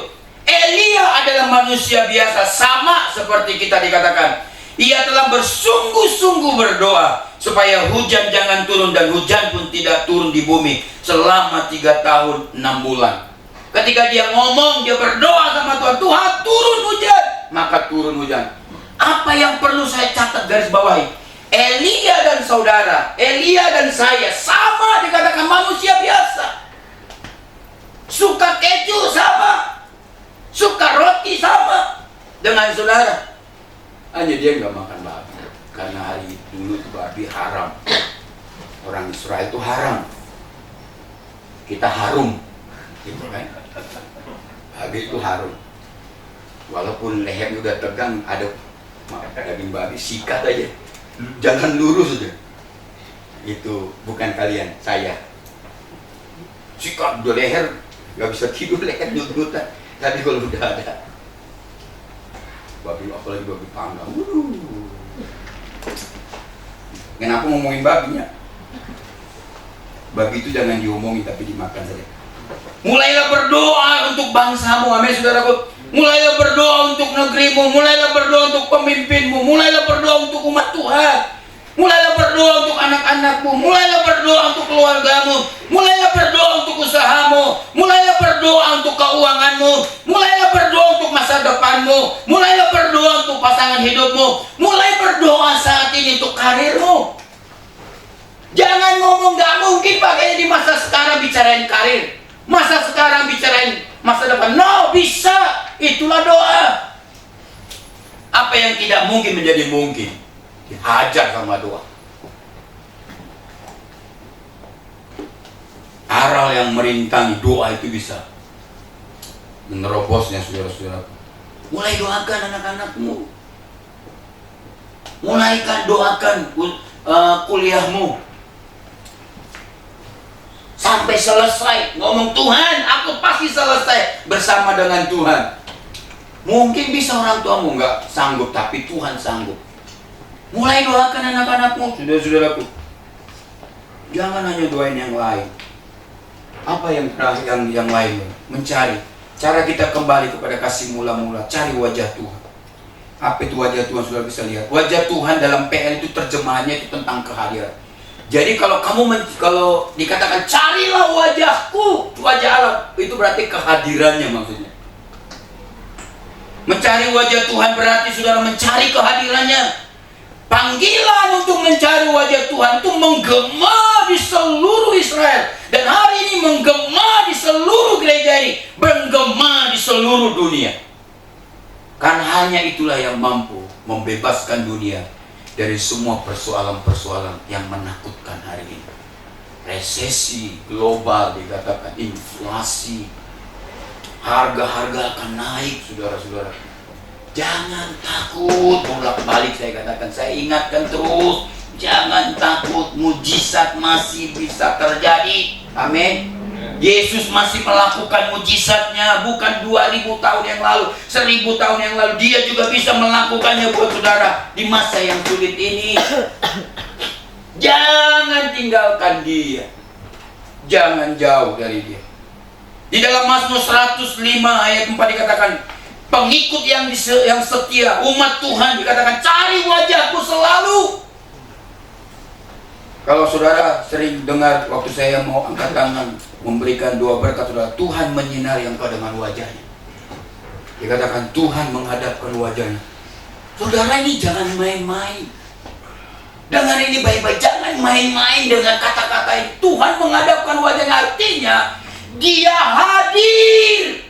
Elia adalah manusia biasa, sama seperti kita dikatakan. Ia telah bersungguh-sungguh berdoa supaya hujan jangan turun, dan hujan pun tidak turun di bumi selama 3 tahun 6 bulan. Ketika dia ngomong, dia berdoa sama Tuhan, Tuhan turun hujan, maka turun hujan. Apa yang perlu saya catat garis bawahi? Elia dan saudara, Elia dan saya sama dikatakan manusia biasa. Suka keju sama, suka roti sama dengan saudara. Hanya dia nggak makan babi, karena hari dulu itu babi haram. Orang Israel itu haram, kita harum, gitu kan? Babi itu harum. Walaupun lehernya udah tegang, ada daging babi, sikat aja, jangan lurus aja. Itu bukan kalian, saya. Sikat udah leher, nggak bisa tidur, leher nyut-nyutan. Tapi kalau udah ada babi, apalagi babi panggang, kenapa ngomongin babinya? Babi itu jangan diomongin, tapi dimakan saja. Mulailah berdoa untuk bangsamu, amin saudaraku. Mulailah berdoa untuk negerimu, mulailah berdoa untuk pemimpinmu, mulailah berdoa untuk umat Tuhan. Mulailah berdoa untuk anak-anakmu, mulailah berdoa untuk keluargamu, mulailah berdoa untuk usahamu, mulailah berdoa untuk keuanganmu, mulailah berdoa untuk masa depanmu, mulailah berdoa untuk pasangan hidupmu, mulai berdoa saat ini untuk karirmu. Jangan ngomong gak mungkin pakainya di masa sekarang bicarain karir, masa sekarang bicarain masa depan. No, bisa. Itulah doa. Apa yang tidak mungkin menjadi mungkin, dihajar sama doa. Aral yang merintangi doa itu bisa menerobosnya, saudara-saudara. Mulai doakan anak-anakmu, mulaikan doakan kuliahmu sampai selesai. Ngomong, Tuhan, aku pasti selesai bersama dengan Tuhan. Mungkin bisa orang tuamu nggak sanggup, tapi Tuhan sanggup. Mulai doakan anak-anakmu, saudara-saudaraku. Jangan hanya doain yang lain. Apa yang lain? Mencari. Cara kita kembali kepada kasih mula-mula, cari wajah Tuhan. Apa itu wajah Tuhan? Saudara bisa lihat. Wajah Tuhan dalam PL itu terjemahannya itu tentang kehadiran. Jadi kalau kalau dikatakan carilah wajahku, wajah Allah, itu berarti kehadirannya maksudnya. Mencari wajah Tuhan berarti saudara mencari kehadirannya. Panggilan untuk mencari wajah Tuhan itu menggema di seluruh Israel. Dan hari ini menggema di seluruh gereja ini, menggema di seluruh dunia. Karena hanya itulah yang mampu membebaskan dunia dari semua persoalan-persoalan yang menakutkan hari ini. Resesi global dikatakan, inflasi, harga-harga akan naik, saudara-saudara. Jangan takut, bolak-balik saya katakan, saya ingatkan terus, jangan takut, mujizat masih bisa terjadi. Amin. Yesus masih melakukan mujizatnya, bukan 2000 tahun yang lalu, 1000 tahun yang lalu. Dia juga bisa melakukannya buat saudara di masa yang sulit ini. Jangan tinggalkan dia, jangan jauh dari dia. Di dalam Mazmur 105 ayat 4 dikatakan, pengikut yang setia, umat Tuhan dikatakan, cari wajahku selalu. Kalau saudara sering dengar waktu saya mau angkat tangan memberikan doa berkat saudara, Tuhan menyinari engkau dengan wajahnya. Dikatakan Tuhan menghadapkan wajahnya. Saudara, ini jangan main-main. Dengar ini baik-baik, jangan main-main dengan kata-kata ini. Tuhan menghadapkan wajahnya, artinya Dia hadir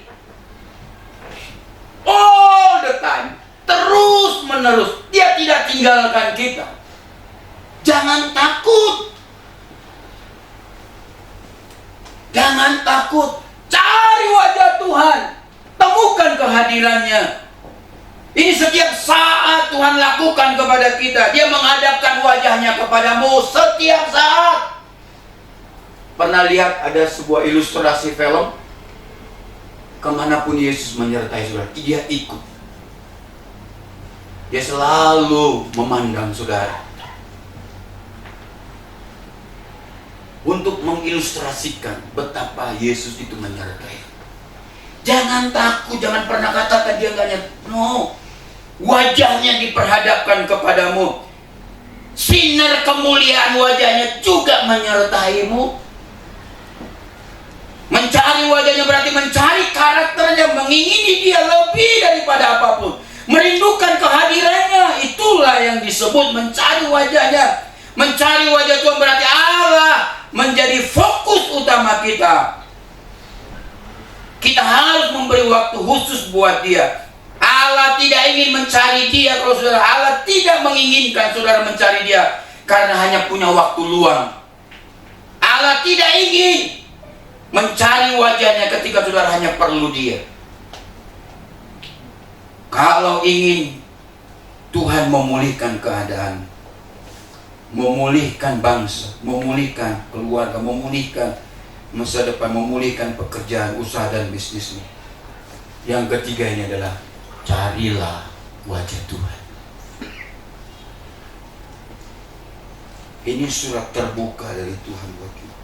all the time, terus menerus. Dia tidak tinggalkan kita. Jangan takut. Jangan takut. Cari wajah Tuhan. Temukan kehadirannya. Ini setiap saat Tuhan lakukan kepada kita. Dia menghadapkan wajahnya kepadamu setiap saat. Pernah lihat ada sebuah ilustrasi film? Kemanapun Yesus menyertai saudara, Dia ikut. Dia selalu memandang saudara. Untuk mengilustrasikan betapa Yesus itu menyertai. Jangan takut, jangan pernah katakan Dia nggak nyertai. No, wajahnya diperhadapkan kepadamu. Sinar kemuliaan wajahnya juga menyertaimu. Mencari wajahnya berarti mencari karakternya, mengingini Dia lebih daripada apapun. Merindukan kehadirannya, itulah yang disebut mencari wajahnya. Mencari wajah Tuhan berarti Allah menjadi fokus utama kita. Kita harus memberi waktu khusus buat Dia. Allah tidak ingin mencari Dia kalau saudara. Allah tidak menginginkan saudara mencari Dia karena hanya punya waktu luang. Allah tidak ingin mencari wajahnya ketika saudara hanya perlu Dia. Kalau ingin Tuhan memulihkan keadaan, memulihkan bangsa, memulihkan keluarga, memulihkan masa depan, memulihkan pekerjaan, usaha dan bisnismu. Yang ketiga ini adalah carilah wajah Tuhan. Ini surat terbuka dari Tuhan buat kita.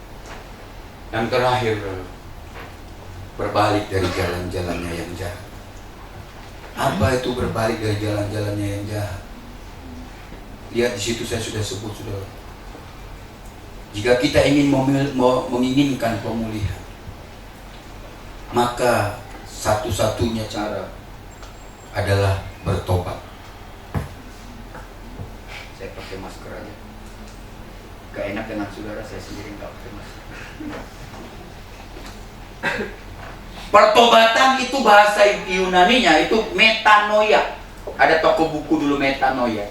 Yang terakhir, berbalik dari jalan-jalannya yang jahat. Apa itu berbalik dari jalan-jalannya yang jahat? Lihat di situ saya sudah sebut, saudara. Jika kita ingin menginginkan pemulihan, maka satu-satunya cara adalah bertobat. Saya pakai masker aja. Gak enak dengan saudara, saya sendiri gak pakai masker. Pertobatan itu bahasa Yunaninya itu metanoia. Ada toko buku dulu metanoia.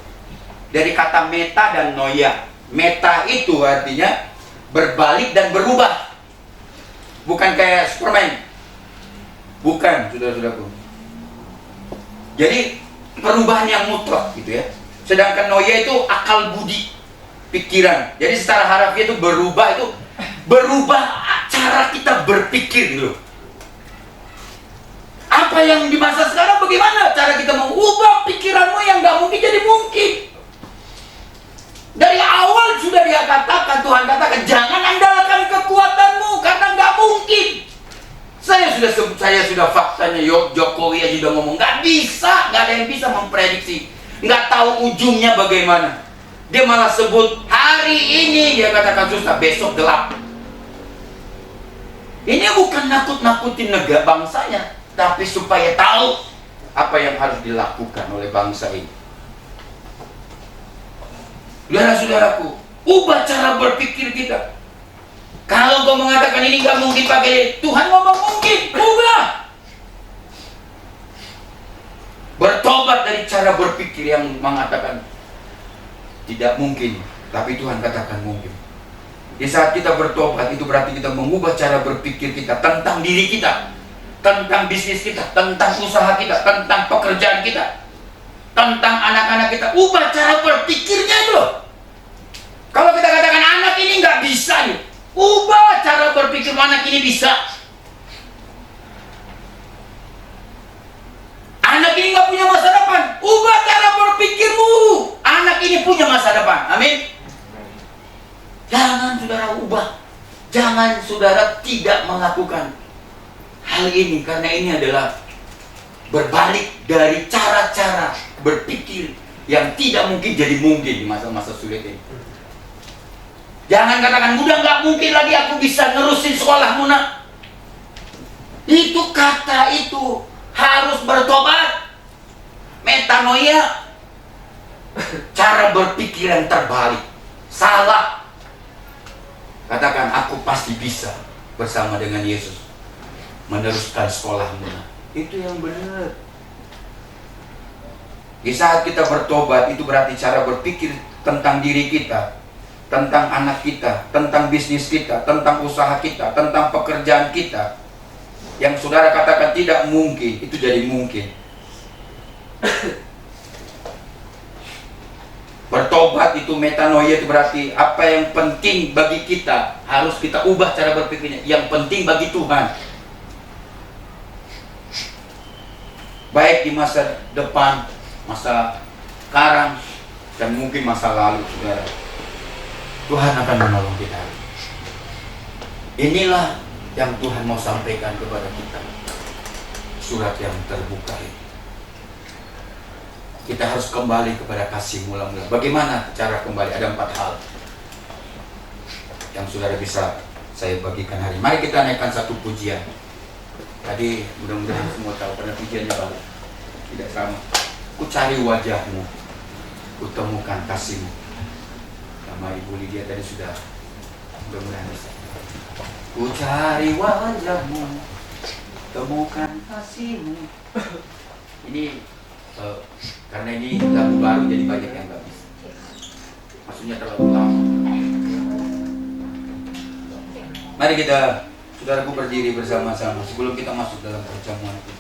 Dari kata meta dan noia. Meta itu artinya berbalik dan berubah. Bukan kayak Superman. Bukan, saudara-saudaraku. Jadi perubahan yang mutlak gitu ya. Sedangkan noia itu akal budi, pikiran. Jadi secara harafiah itu berubah cara kita berpikir gitu. Apa yang di masa sekarang bagaimana cara kita mengubah pikiranmu yang gak mungkin jadi mungkin. Dari awal sudah Dia katakan, Tuhan katakan, jangan andalkan kekuatanmu karena nggak mungkin. Saya sudah faktanya, Jokowi aja sudah ngomong, nggak bisa, nggak ada yang bisa memprediksi, nggak tahu ujungnya bagaimana. Dia malah sebut hari ini dia katakan susah, besok gelap. Ini bukan nakut-nakutin negara bangsanya, tapi supaya tahu apa yang harus dilakukan oleh bangsa ini. Saudara-saudaraku, ubah cara berpikir kita. Kalau kau mengatakan ini gak mungkin pakai Tuhan ngomong mungkin, ubah. Bertobat dari cara berpikir yang mengatakan tidak mungkin, tapi Tuhan katakan mungkin. Di saat kita bertobat, itu berarti kita mengubah cara berpikir kita tentang diri kita, tentang bisnis kita, tentang usaha kita, tentang pekerjaan kita, tentang anak-anak kita. Ubah cara berpikirnya itu. Kalau kita katakan anak ini nggak bisa nih, ubah cara berpikir anak ini bisa. Anak ini nggak punya masa depan, ubah cara berpikirmu. Anak ini punya masa depan, amin. Jangan saudara ubah, jangan saudara tidak melakukan hal ini, karena ini adalah berbalik dari cara-cara berpikir yang tidak mungkin jadi mungkin di masa-masa sulit ini. Jangan katakan, udah nggak mungkin lagi aku bisa nerusin sekolahmu nak. Itu kata itu harus bertobat. Metanoia, cara berpikir yang terbalik, salah. Katakan, aku pasti bisa bersama dengan Yesus meneruskan sekolahmu nak. Itu yang benar. Di saat kita bertobat, itu berarti cara berpikir tentang diri kita, tentang anak kita, tentang bisnis kita, tentang usaha kita, tentang pekerjaan kita, yang saudara katakan tidak mungkin, itu jadi mungkin. Bertobat itu metanoia, itu berarti apa yang penting bagi kita harus kita ubah cara berpikirnya. Yang penting bagi Tuhan, baik di masa depan, masa sekarang, dan mungkin masa lalu, saudara. Tuhan akan menolong kita. Inilah yang Tuhan mau sampaikan kepada kita. Surat yang terbuka ini. Kita harus kembali kepada kasih mula-mula. Bagaimana cara kembali? Ada 4 hal yang saudara bisa saya bagikan hari ini. Mari kita naikkan satu pujian. Tadi mudah-mudahan semua tahu pada pujiannya balik. Tidak sama. Ku cari wajahmu, ku temukan kasihmu. Nama Ibu Lydia tadi sudah, mudah-mudahan bisa. Ku cari wajahmu, temukan kasihmu. Ini karena ini lagu baru, jadi banyak yang nggak bisa. Maksudnya terlalu lama. Mari kita, saudaraku, berdiri bersama-sama sebelum kita masuk dalam perjamuan itu.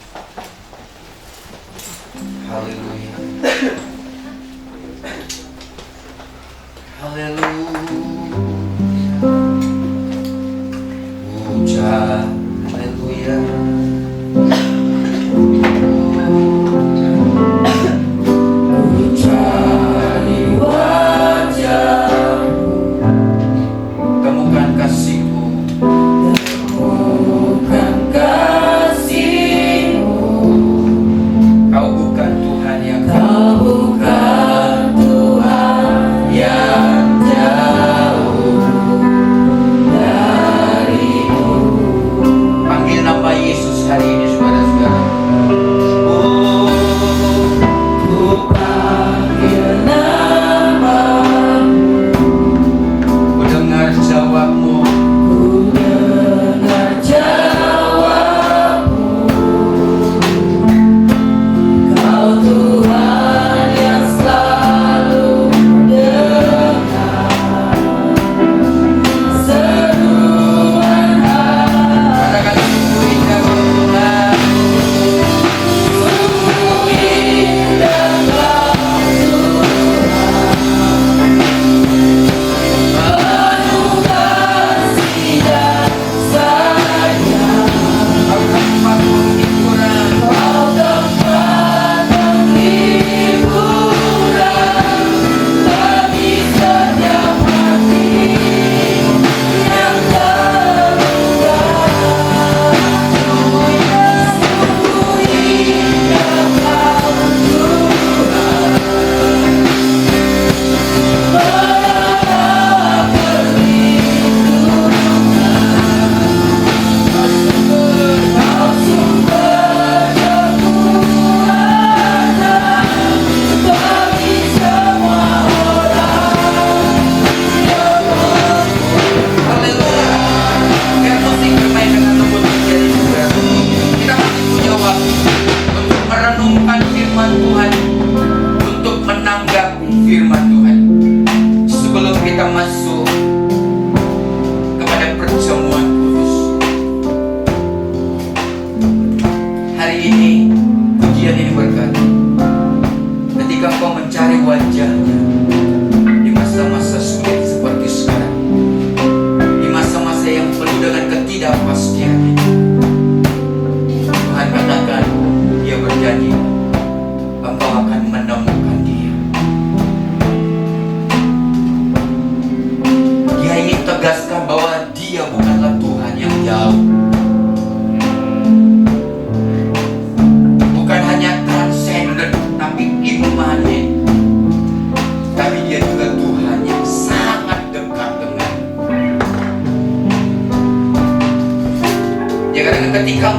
Haleluya. Haleluya. Ucap haleluya. Cari wajahmu, temukan kasihmu, temukan kasihmu. Kau bukan Tuhan yang jauh darimu. Panggil nama Yesus hari ini, saudara-saudara. Oh, ku panggil namamu, ku dengar jawabmu, ku dengar jawabmu. Kau Tuhan yang selalu mendengar seruan hati. Katakan, sungguh indah Tuhan, sungguh indah Kau Tuhan, penuh kasih dan sayang. Kau tempat penghiburan, Kau tempat penghiburan bagi setiap hati yang terluka. Sungguh indah Kau Tuhan, berharap perlindungan. Kau sumber kekuatan bagi semua orang yang Haleluya. Biar musik bermain dengan lembut menjadi juga. Kita masih punya waktu untuk merenungkan firman Tuhan, untuk menanggapi firman Tuhan sebelum kita masuk kepada perjamuan kudus. Hari ini pujian ini berkata, ketika kau mencari wajahnya di masa-masa sulit seperti sekarang, di masa-masa yang penuh dengan ketidakpastian, Tuhan katakan, Dia berjanji, engkau akan menemukan Dia. Dia ingin tegaskan bahwa Dia bukanlah Tuhan yang jauh. Bukan hanya transenden, tapi immanen.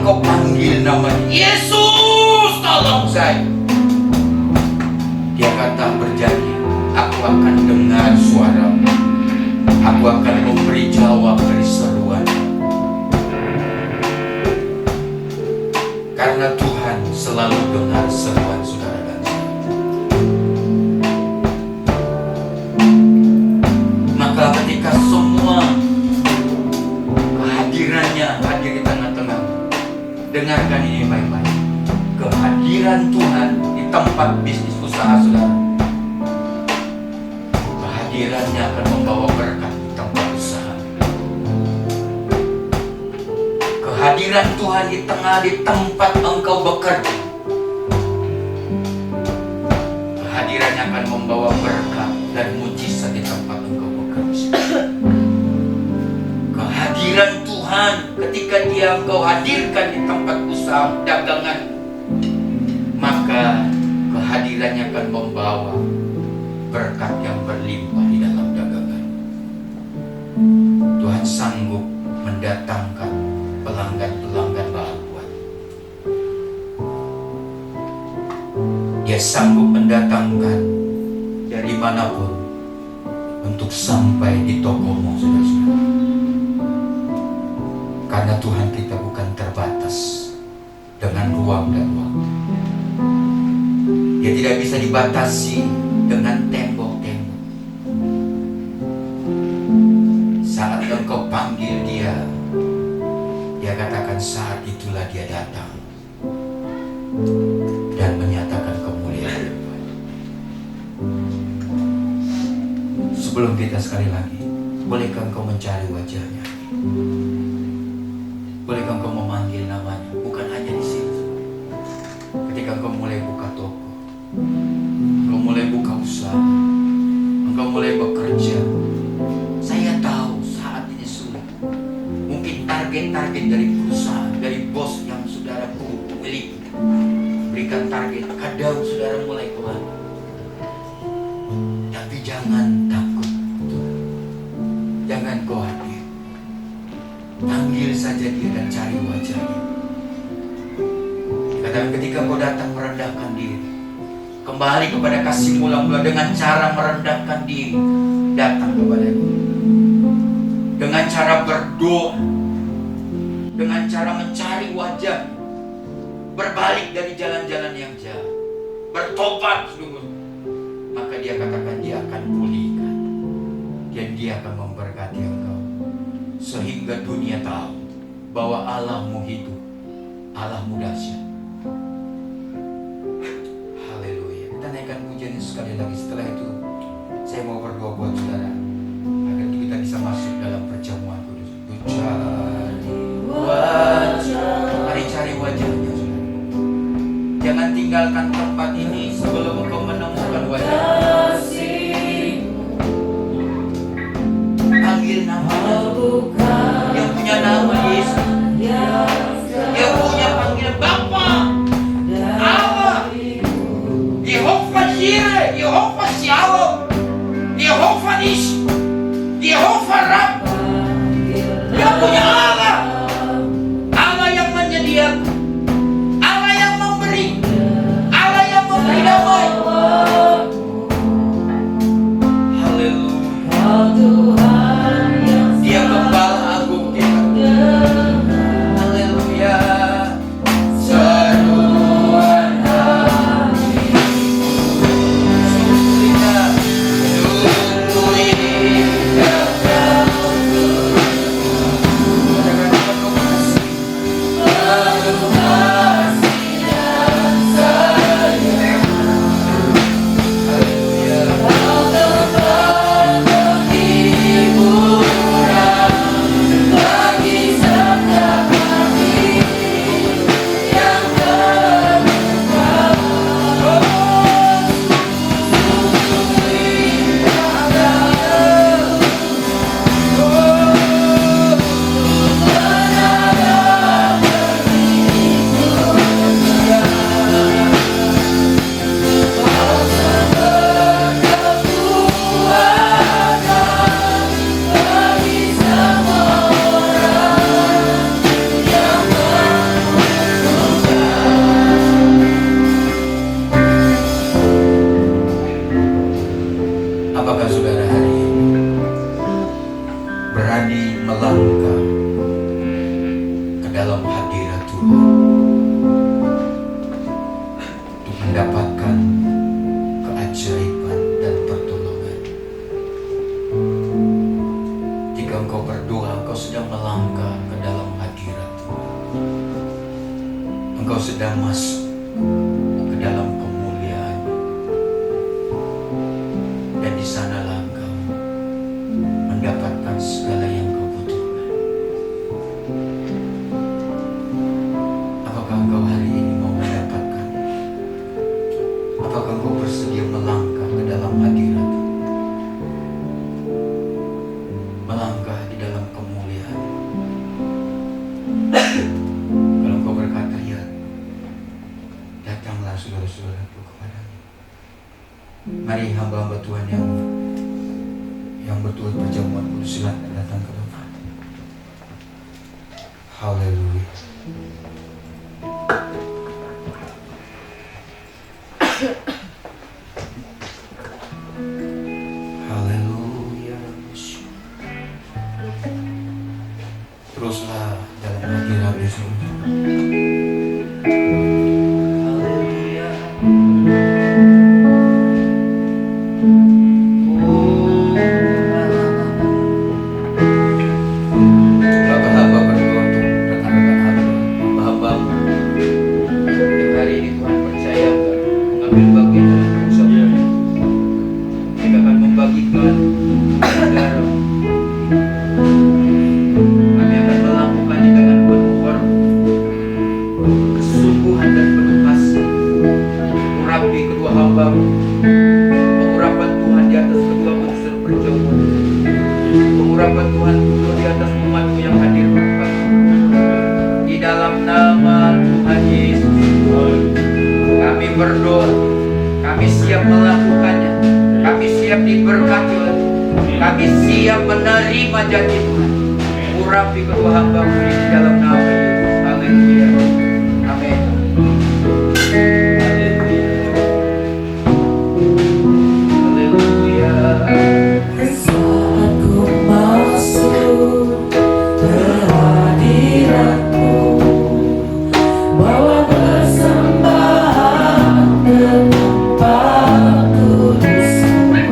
engkau panggil namanya, Yesus tolong saya, dia kata berjanji, aku akan dengar suaramu, aku akan memberi jawab dari seruan. Karena Tuhan selalu dengar seruan saudara dan saya. Maka ketika semua kehadirannya hadir di tengah-tengah, dengarkan ini baik-baik. Kehadiran Tuhan di tempat bisnis usaha saudara, kehadirannya akan membawa berkat di tempat usaha. Kehadiran Tuhan di tempat engkau bekerja, kehadirannya akan membawa berkat dan mujizat di tempat engkau bekerja. Kehadiran Tuhan ketika dia engkau hadirkan di tempat usaha dagangan, maka kehadirannya akan membawa berkat yang berlimpah di dalam dagangan. Tuhan sanggup mendatangkan pelanggan-pelanggan bahagia. Dia sanggup mendatangkan dari manapun untuk sampai di tokomu, saudara-saudara. Karena Tuhan kita bukan terbatas dengan ruang dan waktu. Dia tidak bisa dibatasi dengan tembok-tembok. Saat engkau panggil dia, dia katakan saat itulah dia datang dan menyatakan kemuliaan. Sebelum kita sekali lagi, bolehkah engkau mencari wajahnya? Bolehkah engkau memanggil namanya? Bukan hanya di sini. Ketika engkau mulai buka toko, engkau mulai buka usaha, engkau mulai bekerja, saya tahu saat ini sulit. Mungkin target-target dari perusahaan, dari bos yang saudara miliki, berikan target, kadang saudara mulai keluar. Tapi jangan takut, jangan khawatir. Panggil saja dia dan cari wajahnya. Katakan ketika kau datang merendahkan diri, kembali kepada kasih mula-mula dengan cara merendahkan diri, datang kepada-Nya. Dengan cara berdoa, dengan cara mencari wajah, berbalik dari jalan-jalan yang jahat, bertobat sungguh, maka dia katakan dia akan pulihkan dan dia akan memberkati engkau. Sehingga dunia tahu bahwa Allahmu hidup, Allahmu dahsyat. Haleluya. Kita naikkan pujian ini sekali lagi. Setelah itu saya mau berdoa buat saudara agar kita bisa masuk dalam perjamuan kudus. Cari wajah, mari cari wajahnya saudara. Jangan tinggalkan tempat ini sebelum engkau menemukan wajahnya. Panggil namanya, yang punya nama Yesus, yang punya panggilan Bapa, Allah, Yehova Jireh, Yehova Shalom, Yehova Nissi, Yehova Rafa. Dia punya Allah, Allah yang menyediakan, Allah yang memberi, Allah Tuhan untuk mendapatkan keajaiban dan pertolongan. Jika engkau berdoa, engkau sedang melangkah ke dalam hadirat Tuhan. Engkau sedang masuk ke dalam kemuliaan, dan di sanalah engkau mendapatkan segala yang kau butuhkan. Apakah engkau hari ini mau mendapatkan? Apakah engkau bersedia melangkah ke dalam hadirat, melangkah di dalam kemuliaan? Kalau engkau berkata ya, datanglah saudara-saudaraku kepadanya. Mari hamba-hamba Tuhan yang betul perjamuan kudus, silakan datang ke depan. Haleluya. Haleluya. Teruslah dalam hadirat Yesus. Haleluya. Hamba-hamba berdoa untuk rekan-rekan hamba-hamba yang hari ini Tuhan percaya mengambil bagian dalam perusahaan. Mereka akan membagikan garam. Kami akan melakukannya dengan penuh hormat, kesungguhan dan penuh kasih. Urapi kedua hamba-Mu, pengurapan Tuhan di atas kedua unsur perjamuan, pengurapan Tuhan di atas umat-Mu yang hadir Bapa. Di dalam nama Tuhan Yesus, kami berdoa, kami siap melakukannya, kami siap diberkati, kami siap menerima janji Tuhan. Urapi kedua hamba-Mu di dalam nama Yesus. Haleluya. Amin. Haleluya. Saat ku masuk ke hadirat-Mu, bawa persembahan ke tempat kudus-Mu.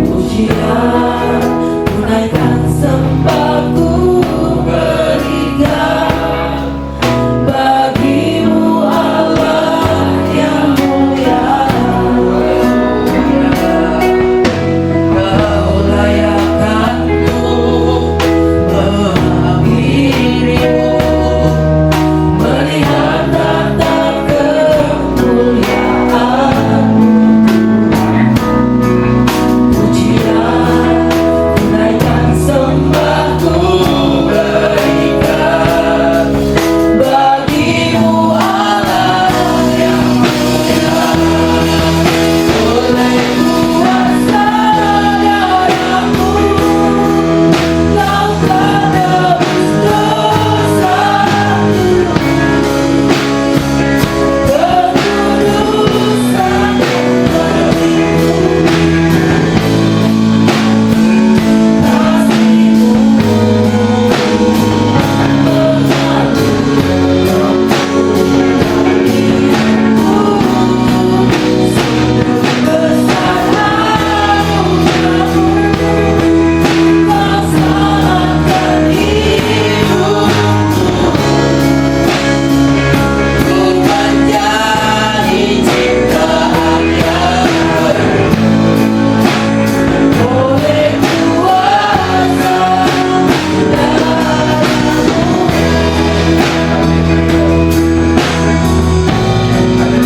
Pujian tunaikan sembahku berikan bagi-Mu Allah yang mulia. Kau layakkan-Ku menghadiri-Mu, melihat tata kemuliaan-Mu. Pujian tunaikan sembahku berikan bagi-Mu Allah yang mulia. Oleh kuasa darah-Mu, Kau tebus dosaku. Kekudusan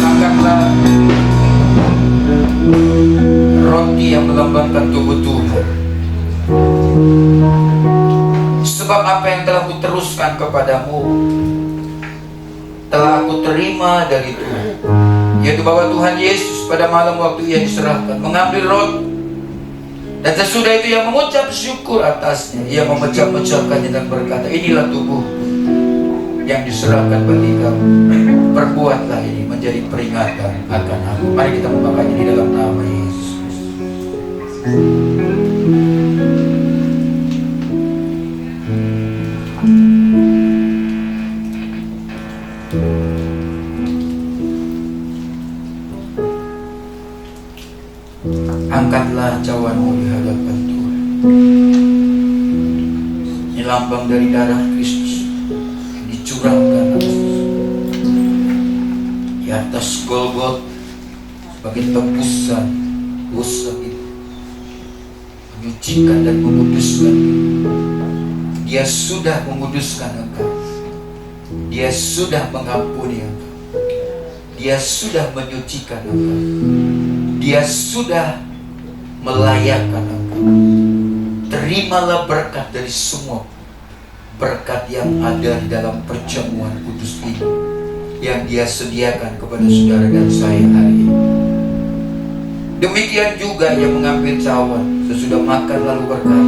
Angkatlah roti yang melambangkan tubuh Tuhan. Sebab apa yang telah kuteruskan kepadamu telah aku terima dari Tuhan, yaitu bahwa Tuhan Yesus pada malam waktu Ia diserahkan mengambil roti, dan sesudah itu Ia mengucap syukur atasnya. Ia memecah-mecahkannya dan berkata, inilah tubuh yang diserahkan bagi kamu. Perbuatlah ini menjadi peringatan akan aku. Mari kita memakannya di dalam nama Yesus. kerinduanmu di hadapan Tuhan. Ini lambang dari darah Kristus yang dicurahkan di atas Golgota sebagai tebusan dosa kita, menyucikan dan menguduskan. Dia sudah menguduskan engkau. Dia sudah mengampuni engkau. Dia sudah menyucikan engkau. Dia sudah melayakkan engkau. Terimalah berkat dari semua berkat yang ada di dalam perjamuan kudus ini yang Dia sediakan kepada saudara dan saya hari ini. Demikian juga Ia mengambil cawan sesudah makan lalu berkata,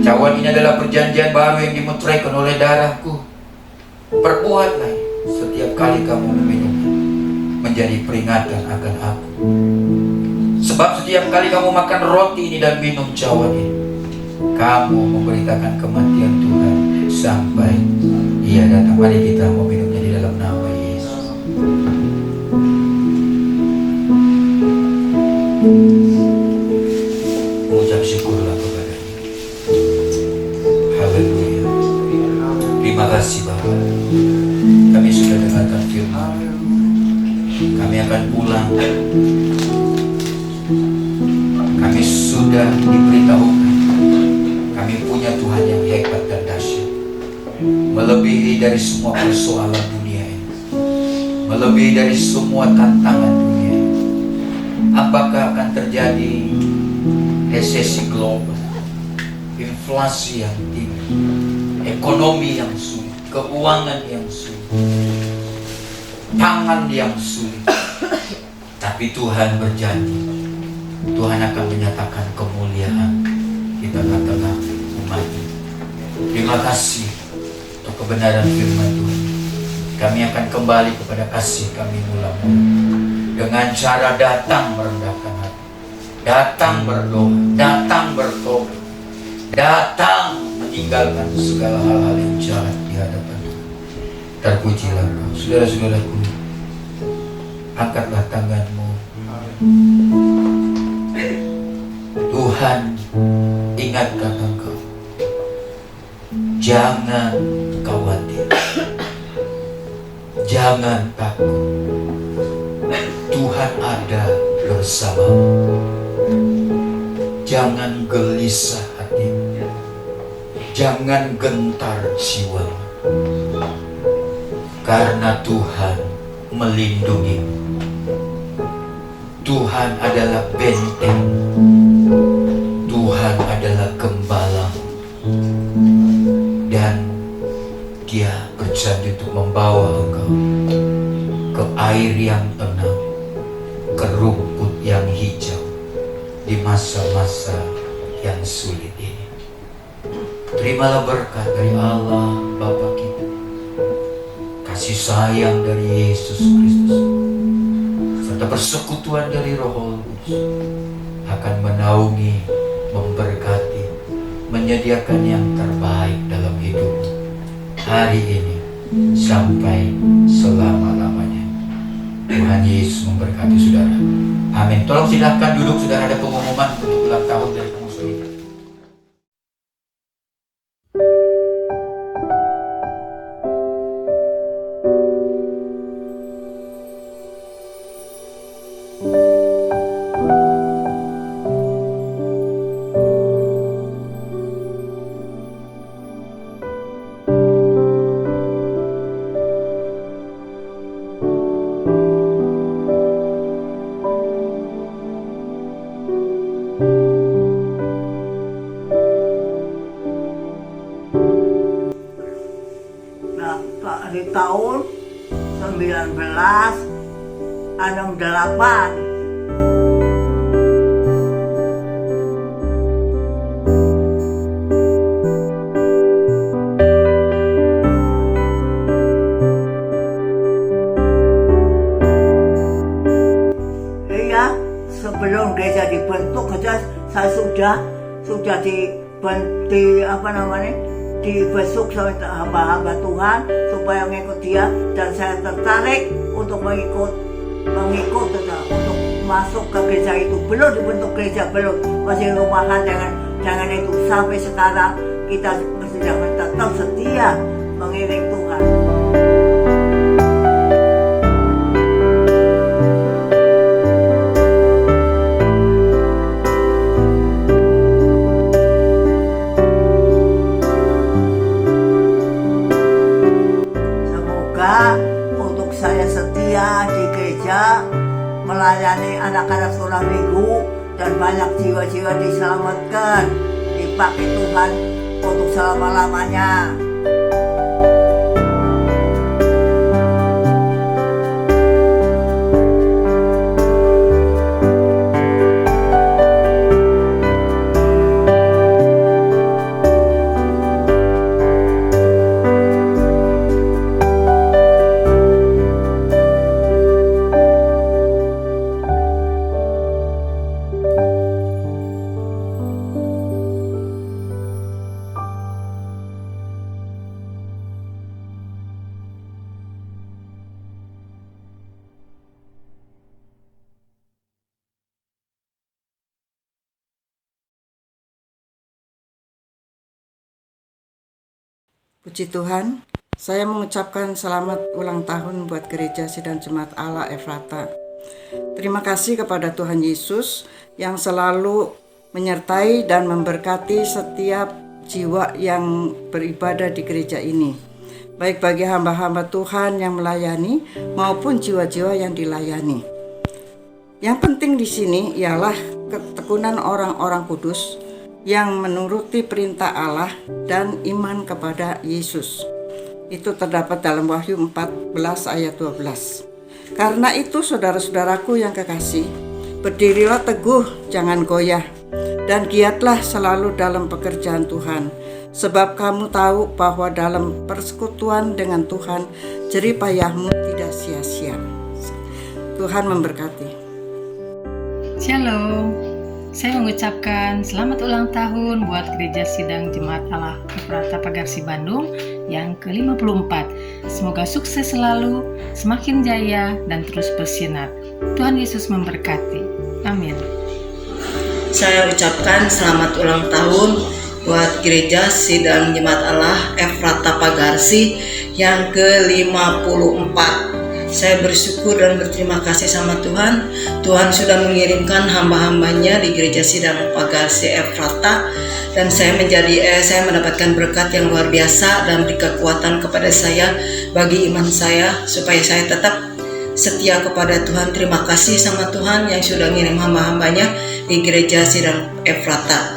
cawan ini adalah perjanjian baru yang dimeteraikan oleh darahku. Perbuatlah setiap kali kamu meminumnya menjadi peringatan akan aku. Sebab setiap kali kamu makan roti ini dan minum cawan ini, kamu memberitakan kematian Tuhan sampai Ia datang. Mari kita meminumnya di dalam nama Yesus. Mengucap syukurlah kepada-Nya. Haleluya. Terima kasih Bapa. Kami sudah dengarkan firman. Kami akan pulang. Kami sudah diberitahukan kami punya Tuhan yang hebat dan dahsyat, melebihi dari semua persoalan dunia ini, melebihi dari semua tantangan dunia ini. Apakah akan terjadi resesi global, inflasi yang tinggi, ekonomi yang sulit, keuangan yang sulit, pangan yang sulit, tapi Tuhan berjanji Tuhan akan menyatakan kemuliaan di tengah-tengah umat-Nya. Terima kasih untuk kebenaran firman Tuhan. Kami akan kembali kepada kasih kami mula-mula dengan cara datang merendahkan hati, datang berdoa, datang bertobat, datang meninggalkan segala hal-hal yang jahat di hadapan Tuhan. Terpujilah Engkau. Saudara-saudaraku, angkatlah tanganmu. Tuhan ingatkan engkau, jangan khawatir, jangan takut. Tuhan ada bersamamu. Jangan gelisah hatimu, jangan gentar jiwamu, karena Tuhan melindungimu. Tuhan adalah benteng, Tuhan adalah gembala, dan Dia berjanji untuk membawa engkau ke air yang tenang, ke rumput yang hijau di masa-masa yang sulit ini. Terimalah berkat dari Allah Bapa kita, kasih sayang dari Yesus Kristus, serta persekutuan dari Roh Kudus akan menaungi, memberkati, menyediakan yang terbaik dalam hidup hari ini sampai selama-lamanya. Tuhan Yesus memberkati saudara. Amin. Tolong silahkan duduk, saudara, ada pengumuman untuk ulang tahun dari pengurus ini. Di tahun 1968 iya, sebelum gereja dibentuk aja saya sudah dibesuk sama hamba-hamba Tuhan supaya mengikut Dia, dan saya tertarik untuk mengikut untuk masuk ke gereja itu, belum dibentuk gereja, belum, masih rumahan, jangan itu. Sampai sekarang kita sudah tetap setia mengiring Tuhan. Untuk saya setia di gereja, melayani anak-anak sekolah minggu, dan banyak jiwa-jiwa diselamatkan, dipakai Tuhan untuk selama-lamanya. Puji Tuhan, saya mengucapkan selamat ulang tahun buat Gereja Sidang Jemaat Allah Efrata. Terima kasih kepada Tuhan Yesus yang selalu menyertai dan memberkati setiap jiwa yang beribadah di gereja ini, baik bagi hamba-hamba Tuhan yang melayani maupun jiwa-jiwa yang dilayani. Yang penting di sini ialah ketekunan orang-orang kudus yang menuruti perintah Allah dan iman kepada Yesus. Itu terdapat dalam Wahyu 14 ayat 12. Karena itu saudara-saudaraku yang kekasih, berdirilah teguh, jangan goyah, dan giatlah selalu dalam pekerjaan Tuhan, sebab kamu tahu bahwa dalam persekutuan dengan Tuhan, jerih payahmu tidak sia-sia. Tuhan memberkati. Shalom. Saya mengucapkan selamat ulang tahun buat Gereja Sidang Jemaat Allah Efrata Pagarsi Bandung yang ke-54. Semoga sukses selalu, semakin jaya, dan terus bersinar. Tuhan Yesus memberkati. Amin. Saya ucapkan selamat ulang tahun buat Gereja Sidang Jemaat Allah Efrata Pagarsi yang ke-54. Saya bersyukur dan berterima kasih sama Tuhan. Tuhan sudah mengirimkan hamba-hambanya di Gereja Sidang Pagarsi Efrata, dan saya mendapatkan berkat yang luar biasa dan beri kekuatan kepada saya bagi iman saya supaya saya tetap setia kepada Tuhan. Terima kasih sama Tuhan yang sudah mengirim hamba-hambanya di Gereja Sidang Efrata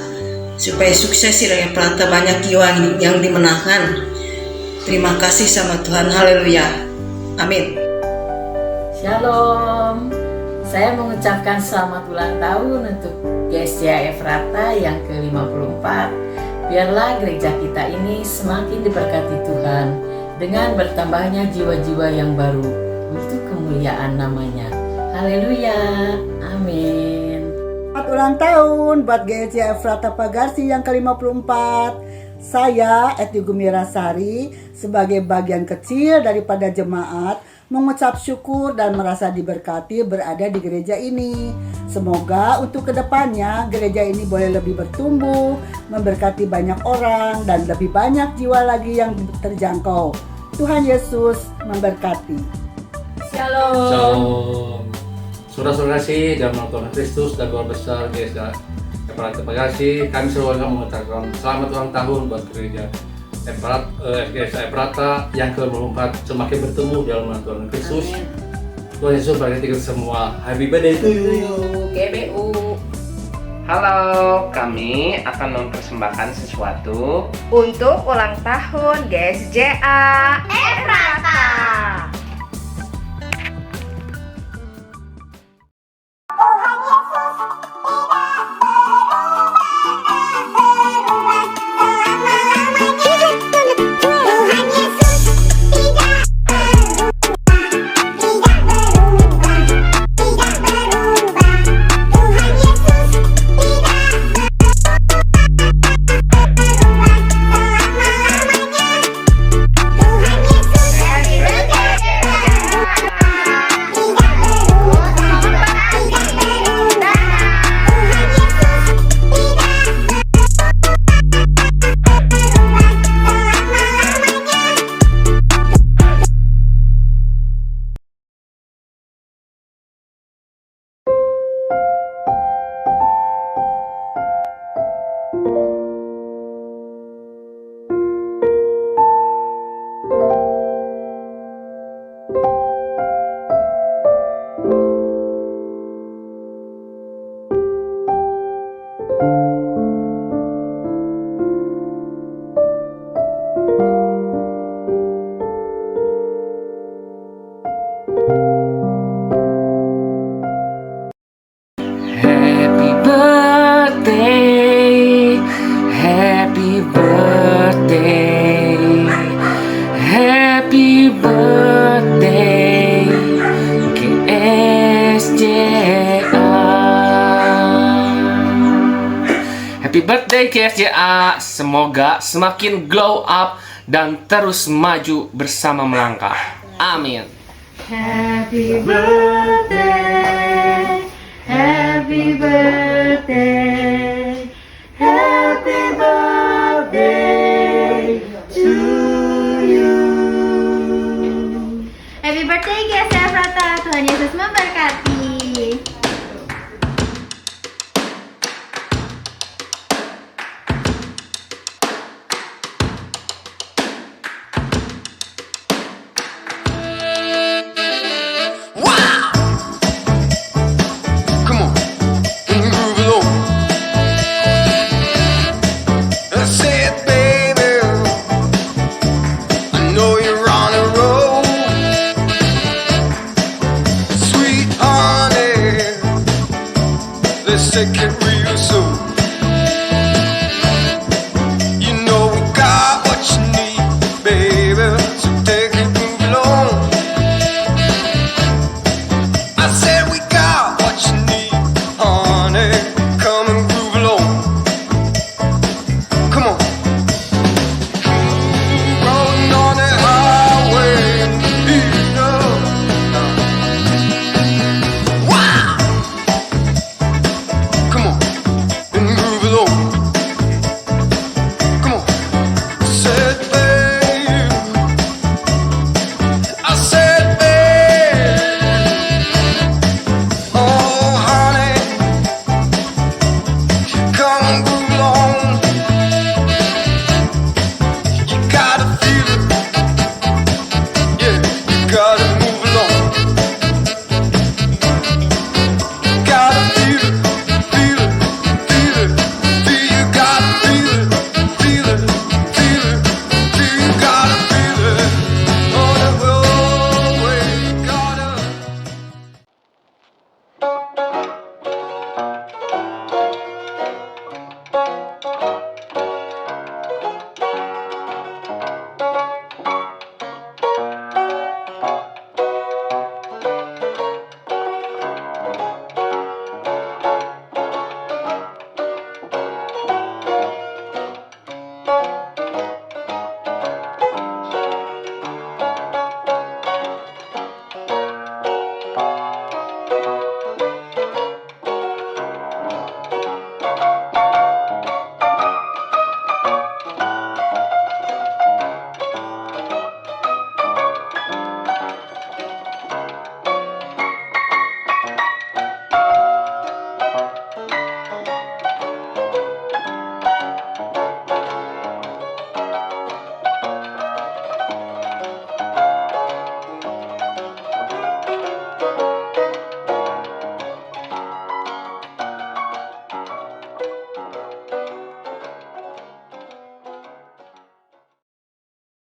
supaya sukses Sidang Efrata, banyak jiwa yang dimenangkan. Terima kasih sama Tuhan. Haleluya. Amin. Shalom. Saya mengucapkan selamat ulang tahun untuk GSJ Efrata yang ke-54. Biarlah gereja kita ini semakin diberkati Tuhan dengan bertambahnya jiwa-jiwa yang baru untuk kemuliaan namanya. Haleluya. Amin. Selamat ulang tahun buat GSJ Efrata Pagarsi yang ke-54. Saya, Eti Gumirasari, sebagai bagian kecil daripada jemaat, mengucap syukur dan merasa diberkati berada di gereja ini. Semoga untuk kedepannya gereja ini boleh lebih bertumbuh, memberkati banyak orang, dan lebih banyak jiwa lagi yang terjangkau. Tuhan Yesus memberkati. Shalom. Shalom. Saudara-saudara kasih dalam nama Tuhan Kristus dan Tuhan besar GSJ Efrata Pagarsi, kami semuanya mengucapkan selamat ulang tahun buat gereja Efrata yang ke-54, semakin bertumbuh dalam nama Tuhan Kristus. Tuhan Yesus berkati kita semua. Happy birthday to you. GBU. Halo, kami akan mempersembahkan sesuatu untuk ulang tahun GSJA Efrata. Happy birthday GSJA. Happy birthday GSJA. Semoga semakin glow up dan terus maju bersama melangkah. Amin. Happy birthday, happy birthday, happy birthday to you. Happy birthday GSJA Efrata, Tuhan Yesus memberkati. Take it real soon. You know we got what you need, baby. So take it, move along. I said we got what you need, honey. Come and groove along. Come on. Rolling on the highway, you know. Wow. Come on, and move it on. Come on, said babe. I said babe. Oh honey, come and move along. You gotta feel it, yeah, you gotta